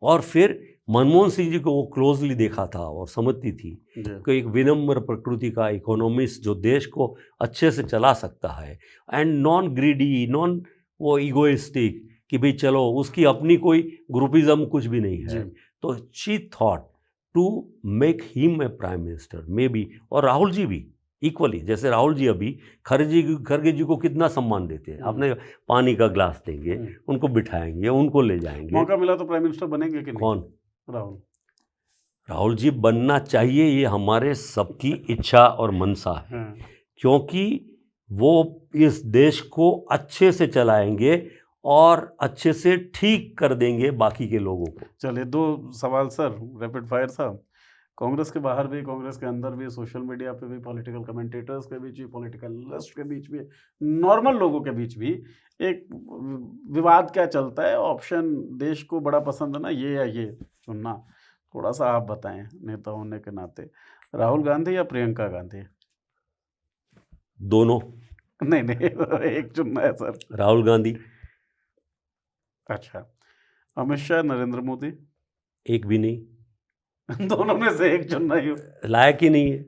और फिर मनमोहन सिंह जी को वो क्लोजली देखा था और समझती थी कि एक विनम्र प्रकृति का इकोनॉमिस्ट जो देश को अच्छे से चला सकता है, एंड नॉन ग्रीडी, नॉन वो ईगोइस्टिक कि भाई चलो उसकी अपनी कोई ग्रुपिज्म कुछ भी नहीं है। तो she thought to make him a prime minister maybe. और राहुल जी भी इक्वली, जैसे राहुल जी अभी खरगे जी को कितना सम्मान देते हैं। आपने पानी का ग्लास देंगे, उनको बिठाएंगे, उनको ले जाएंगे। मौका मिला तो प्राइम मिनिस्टर बनेंगे कि नहीं? कौन? राहुल जी बनना चाहिए, ये हमारे सबकी इच्छा और मनसा है, क्योंकि वो इस देश को अच्छे से चलाएंगे और अच्छे से ठीक कर देंगे बाकी के लोगों को। चलिए, 2 सवाल सर, रैपिड फायर साहब। कांग्रेस के बाहर भी, कांग्रेस के अंदर भी, सोशल मीडिया पे भी, पॉलिटिकल कमेंटेटर्स के बीच भी, पॉलिटिकल लिस्ट के बीच भी, नॉर्मल लोगों के बीच भी एक विवाद क्या चलता है? ऑप्शन देश को बड़ा पसंद है ना, ये या ये चुनना, थोड़ा सा आप बताएं नेता होने के नाते। राहुल गांधी या प्रियंका गांधी? दोनों। नहीं एक चुनना है सर। राहुल गांधी। अच्छा, अमित शाह, नरेंद्र मोदी? एक भी नहीं। दोनों में से एक चुनना ही। लायक ही नहीं है,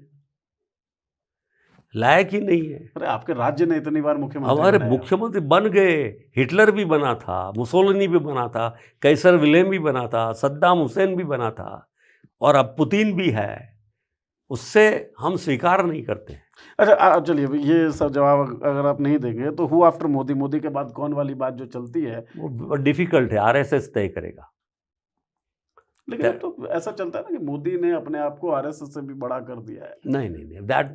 लायक ही नहीं है। अरे आपके राज्य ने इतनी बार मुख्यमंत्री हमारे बनाया। मुख्यमंत्री बन गए, हिटलर भी बना था, मुसोलिनी भी बना था, कैसर विलेम भी बना था, सद्दाम हुसैन भी बना था, और अब पुतिन भी है। उससे हम स्वीकार नहीं करते। अच्छा चलिए, ये सब जवाब अगर आप नहीं देंगे तो हु आफ्टर मोदी, मोदी के बाद कौन वाली बात जो चलती है वो डिफिकल्ट है, आरएसएस तय करेगा। लेकिन अब तो ऐसा चलता है ना कि मोदी ने अपने आप को आरएसएस से भी बड़ा कर दिया है। नहीं,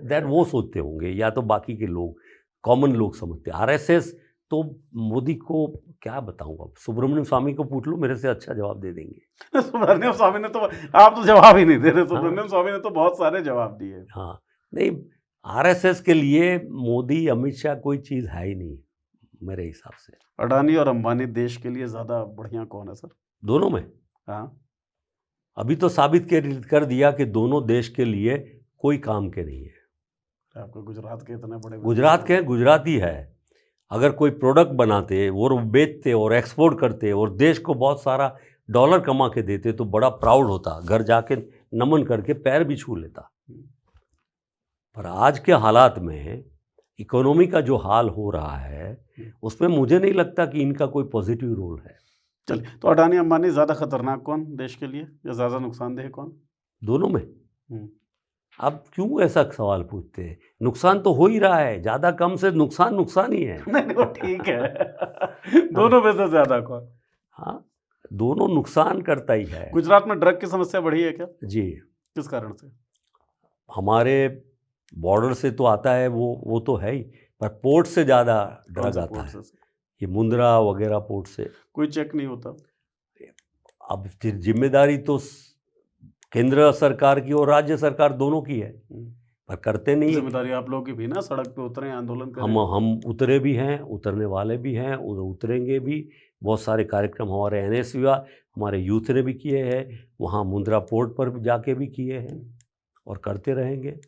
दैट वो सोचते होंगे, या तो बाकी के लोग, कॉमन लोग समझते हैं। आरएसएस तो मोदी को क्या बताऊंगा, सुब्रमण्यम स्वामी को पूछ लो, मेरे से अच्छा जवाब दे देंगे। सुब्रमण्यम स्वामी ने तो, आप तो जवाब ही नहीं दे रहे। सुब्रमण्यम स्वामी ने तो बहुत सारे जवाब दिए। हाँ, नहीं, आरएसएस के लिए मोदी, अमित शाह कोई चीज़ है ही नहीं। मेरे हिसाब से। अडानी और अंबानी देश के लिए ज़्यादा बढ़िया कौन है सर? दोनों में हाँ, अभी तो साबित कर दिया कि दोनों देश के लिए कोई काम के नहीं है। आपके गुजरात के इतने बड़े गुजरात के हैं, गुजराती है। अगर कोई प्रोडक्ट बनाते और वो बेचते और एक्सपोर्ट करते और देश को बहुत सारा डॉलर कमा के देते तो बड़ा प्राउड होता, घर जाके नमन करके पैर भी छू लेता। पर आज के हालात में इकोनॉमी का जो हाल हो रहा है उसमें मुझे नहीं लगता कि इनका कोई पॉजिटिव रोल है। चलिए, तो अडानी अंबानी ज़्यादा खतरनाक कौन देश के लिए, या ज़्यादा नुकसानदेह कौन? दोनों में। अब क्यों ऐसा सवाल पूछते हैं? नुकसान तो हो ही रहा है, ज़्यादा कम से नुकसान ही है। नहीं वो ठीक है। दोनों में से ज़्यादा कौन? हाँ, दोनों नुकसान करता ही है। गुजरात में ड्रग की समस्या बढ़ी है क्या? जी, किस कारण से? हमारे बॉर्डर से तो आता है वो तो है ही, पर पोर्ट से ज़्यादा ड्रग आता है। ये मुंद्रा वगैरह पोर्ट से कोई चेक नहीं होता। अब जिम्मेदारी तो केंद्र सरकार की और राज्य सरकार दोनों की है, पर करते नहीं है। जिम्मेदारी आप लोगों की भी ना, सड़क पे उतरे, आंदोलन करें। हम उतरे भी हैं, उतरने वाले भी हैं, उतरेंगे भी। बहुत सारे कार्यक्रम हमारे NSU हमारे यूथ ने भी किए हैं, वहाँ मुंद्रा पोर्ट पर जाके भी किए हैं और करते रहेंगे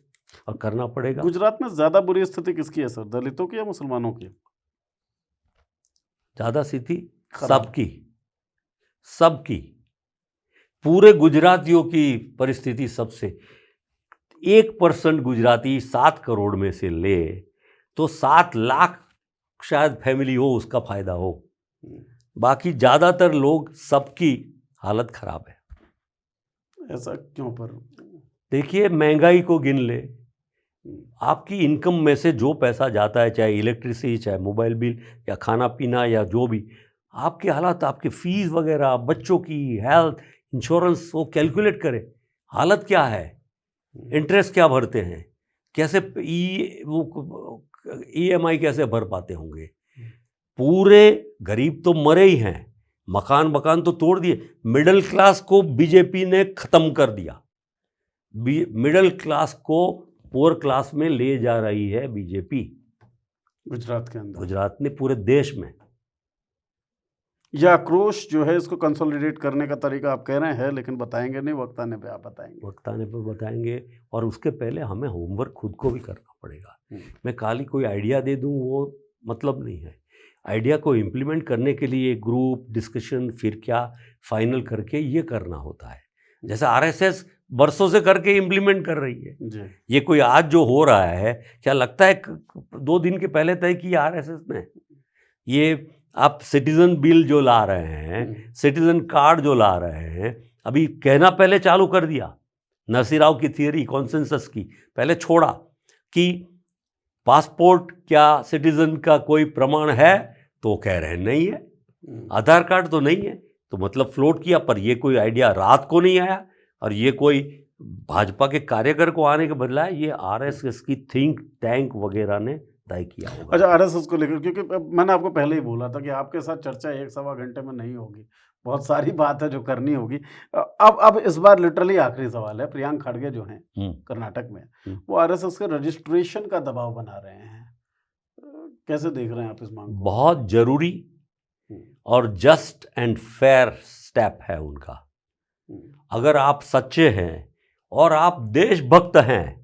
और करना पड़ेगा। गुजरात में ज़्यादा बुरी स्थिति किसकी है सर, दलितों की या मुसलमानों की? ज़्यादा स्थिति सबकी पूरे गुजरातियों की परिस्थिति सबसे। 1% गुजराती 7 करोड़ में से ले तो 7 लाख शायद फैमिली हो उसका फायदा हो, बाकी ज़्यादातर लोग, सबकी हालत खराब है। ऐसा क्यों? पर देखिए, महंगाई को गिन ले, आपकी इनकम में से जो पैसा जाता है, चाहे इलेक्ट्रिसिटी, चाहे मोबाइल बिल या खाना पीना या जो भी, आपके हालात, आपके फीस वगैरह, बच्चों की हेल्थ इंश्योरेंस, वो कैलकुलेट करें हालत क्या है, इंटरेस्ट क्या भरते हैं, कैसे EMI कैसे भर पाते होंगे। पूरे गरीब तो मरे ही हैं, मकान तो तोड़ दिए। मिडिल क्लास को बीजेपी ने ख़त्म कर दिया। मिडिल क्लास को पुअर क्लास में ले जा रही है बीजेपी गुजरात के अंदर, गुजरात ने, पूरे देश में। यह आक्रोश जो है इसको कंसोलिडेट करने का तरीका आप कह रहे हैं, लेकिन बताएंगे नहीं, वक्त आने पे आप बताएंगे। वक्त आने पर बताएंगे, और उसके पहले हमें होमवर्क खुद को भी करना पड़ेगा। मैं खाली कोई आइडिया दे दूं वो मतलब नहीं है। आइडिया को इम्प्लीमेंट करने के लिए ग्रुप डिस्कशन, फिर क्या फाइनल करके ये करना होता है। जैसे RSS बरसों से करके इम्प्लीमेंट कर रही है जी। ये कोई आज जो हो रहा है, क्या लगता है 2 दिन के पहले तय किया RSS ने? ये आप सिटीजन बिल जो ला रहे हैं, सिटीजन कार्ड जो ला रहे हैं, अभी कहना पहले चालू कर दिया। नरसिंह राव की थियरी कॉन्सेंसस की पहले छोड़ा कि पासपोर्ट क्या सिटीजन का कोई प्रमाण है, तो कह रहे हैं नहीं है, आधार कार्ड तो नहीं है, तो मतलब फ्लोट किया। पर ये कोई आइडिया रात को नहीं आया, और ये कोई भाजपा के कार्यकर को आने के बदला है, ये RSS की थिंक टैंक वगैरह ने तय किया होगा। अच्छा, RSS को लेकर, क्योंकि मैंने आपको पहले ही बोला था कि आपके साथ चर्चा 1-1.25 घंटे में नहीं होगी, बहुत सारी बात है जो करनी होगी। अब इस बार लिटरली आखिरी सवाल है। प्रियंक खड़गे जो हैं कर्नाटक में, वो RSS के रजिस्ट्रेशन का दबाव बना रहे हैं, कैसे देख रहे हैं आप इस मांग को? बहुत जरूरी और जस्ट एंड फेयर स्टेप है उनका। अगर आप सच्चे हैं और आप देशभक्त हैं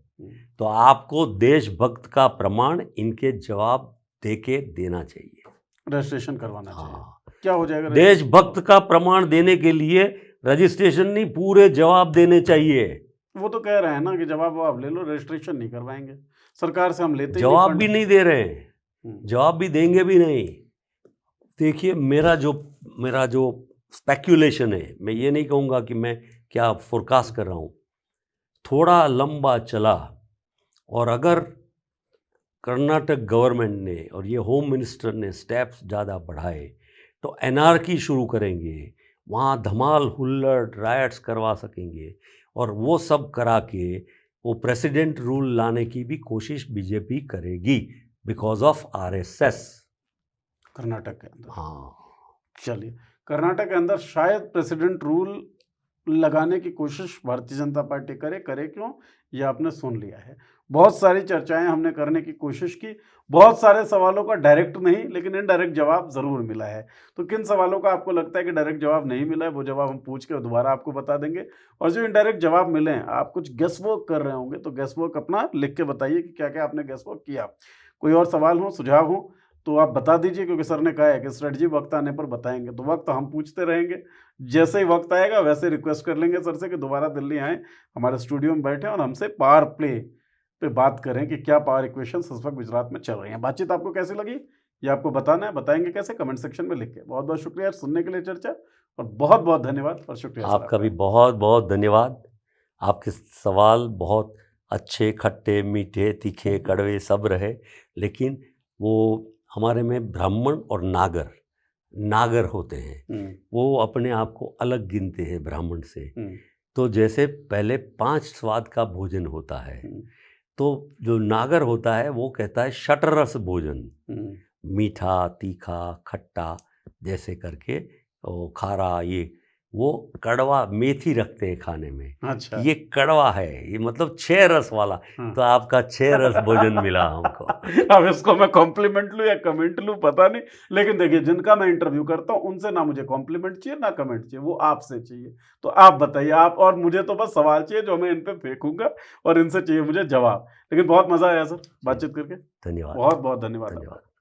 तो आपको देशभक्त का प्रमाण इनके जवाब देके देना चाहिए, रजिस्ट्रेशन करवाना चाहिए। क्या हो जाएगा? देशभक्त का प्रमाण देने के लिए रजिस्ट्रेशन नहीं, पूरे जवाब देने चाहिए। वो तो कह रहे हैं ना कि जवाब आप ले लो, रजिस्ट्रेशन नहीं करवाएंगे, सरकार से हम लेते जवाब भी नहीं दे रहे हैं, जवाब भी देंगे भी नहीं। देखिए, मेरा जो स्पेक्यूलेशन है, मैं ये नहीं कहूँगा कि मैं क्या फोरकास्ट कर रहा हूँ, थोड़ा लंबा चला और अगर कर्नाटक गवर्नमेंट ने और ये होम मिनिस्टर ने स्टेप्स ज़्यादा बढ़ाए तो एनार्की शुरू करेंगे, वहाँ धमाल हुल्लड़ रायट्स करवा सकेंगे, और वो सब करा के वो प्रेसिडेंट रूल लाने की भी कोशिश बीजेपी करेगी बिकॉज ऑफ RSS कर्नाटक के अंदर। हाँ, चलिए, कर्नाटक के अंदर शायद प्रेसिडेंट रूल लगाने की कोशिश भारतीय जनता पार्टी करे क्यों, ये आपने सुन लिया है। बहुत सारी चर्चाएं हमने करने की कोशिश की, बहुत सारे सवालों का डायरेक्ट नहीं लेकिन इनडायरेक्ट जवाब ज़रूर मिला है। तो किन सवालों का आपको लगता है कि डायरेक्ट जवाब नहीं मिला है, वो जवाब हम पूछ के दोबारा आपको बता देंगे। और जो इनडायरेक्ट जवाब मिले हैं, आप कुछ गेस वर्क कर रहे होंगे, तो गेस वर्क अपना लिख के बताइए कि क्या-क्या आपने गेस वर्क किया। कोई और सवाल हो, सुझाव हो तो आप बता दीजिए, क्योंकि सर ने कहा है कि स्ट्रेटजी वक्त आने पर बताएँगे, तो वक्त हम पूछते रहेंगे। जैसे ही वक्त आएगा वैसे रिक्वेस्ट कर लेंगे सर से कि दोबारा दिल्ली आएँ, हमारे स्टूडियो में बैठें और हमसे पावर प्ले पे बात करें कि क्या पावर इक्वेशंस इस वक्त गुजरात में चल रही हैं। बातचीत आपको कैसी लगी, ये आपको बताना है, बताएँगे कैसे? कमेंट सेक्शन में लिख के। बहुत-बहुत शुक्रिया सुनने के लिए चर्चा, और बहुत-बहुत धन्यवाद और शुक्रिया सर आपका भी आपका। बहुत बहुत धन्यवाद। आपके सवाल बहुत अच्छे, खट्टे, मीठे, तीखे, कड़वे सब रहे, लेकिन वो हमारे में ब्राह्मण और नागर, नागर होते हैं, हुँ, वो अपने आप को अलग गिनते हैं ब्राह्मण से। हुँ, तो जैसे पहले 5 स्वाद का भोजन होता है, हुँ, तो जो नागर होता है वो कहता है षटरस भोजन, हुँ। मीठा, तीखा, खट्टा, जैसे करके वो खारा, ये वो कड़वा, मेथी रखते हैं खाने में अच्छा, कि ये कड़वा है, ये मतलब 6 रस वाला। हाँ। तो आपका 6 रस भोजन मिला हमको। अब इसको मैं कॉम्प्लीमेंट लूँ या कमेंट लूँ पता नहीं, लेकिन देखिए जिनका मैं इंटरव्यू करता हूँ उनसे ना मुझे कॉम्प्लीमेंट चाहिए ना कमेंट चाहिए, वो आपसे चाहिए। तो आप बताइए, आप और मुझे तो बस सवाल चाहिए जो मैं इन पे फेंकूँगा, और इनसे चाहिए मुझे जवाब। लेकिन बहुत मज़ा आया सर बातचीत करके। धन्यवाद। बहुत-बहुत धन्यवाद आपका। धन्यवाद।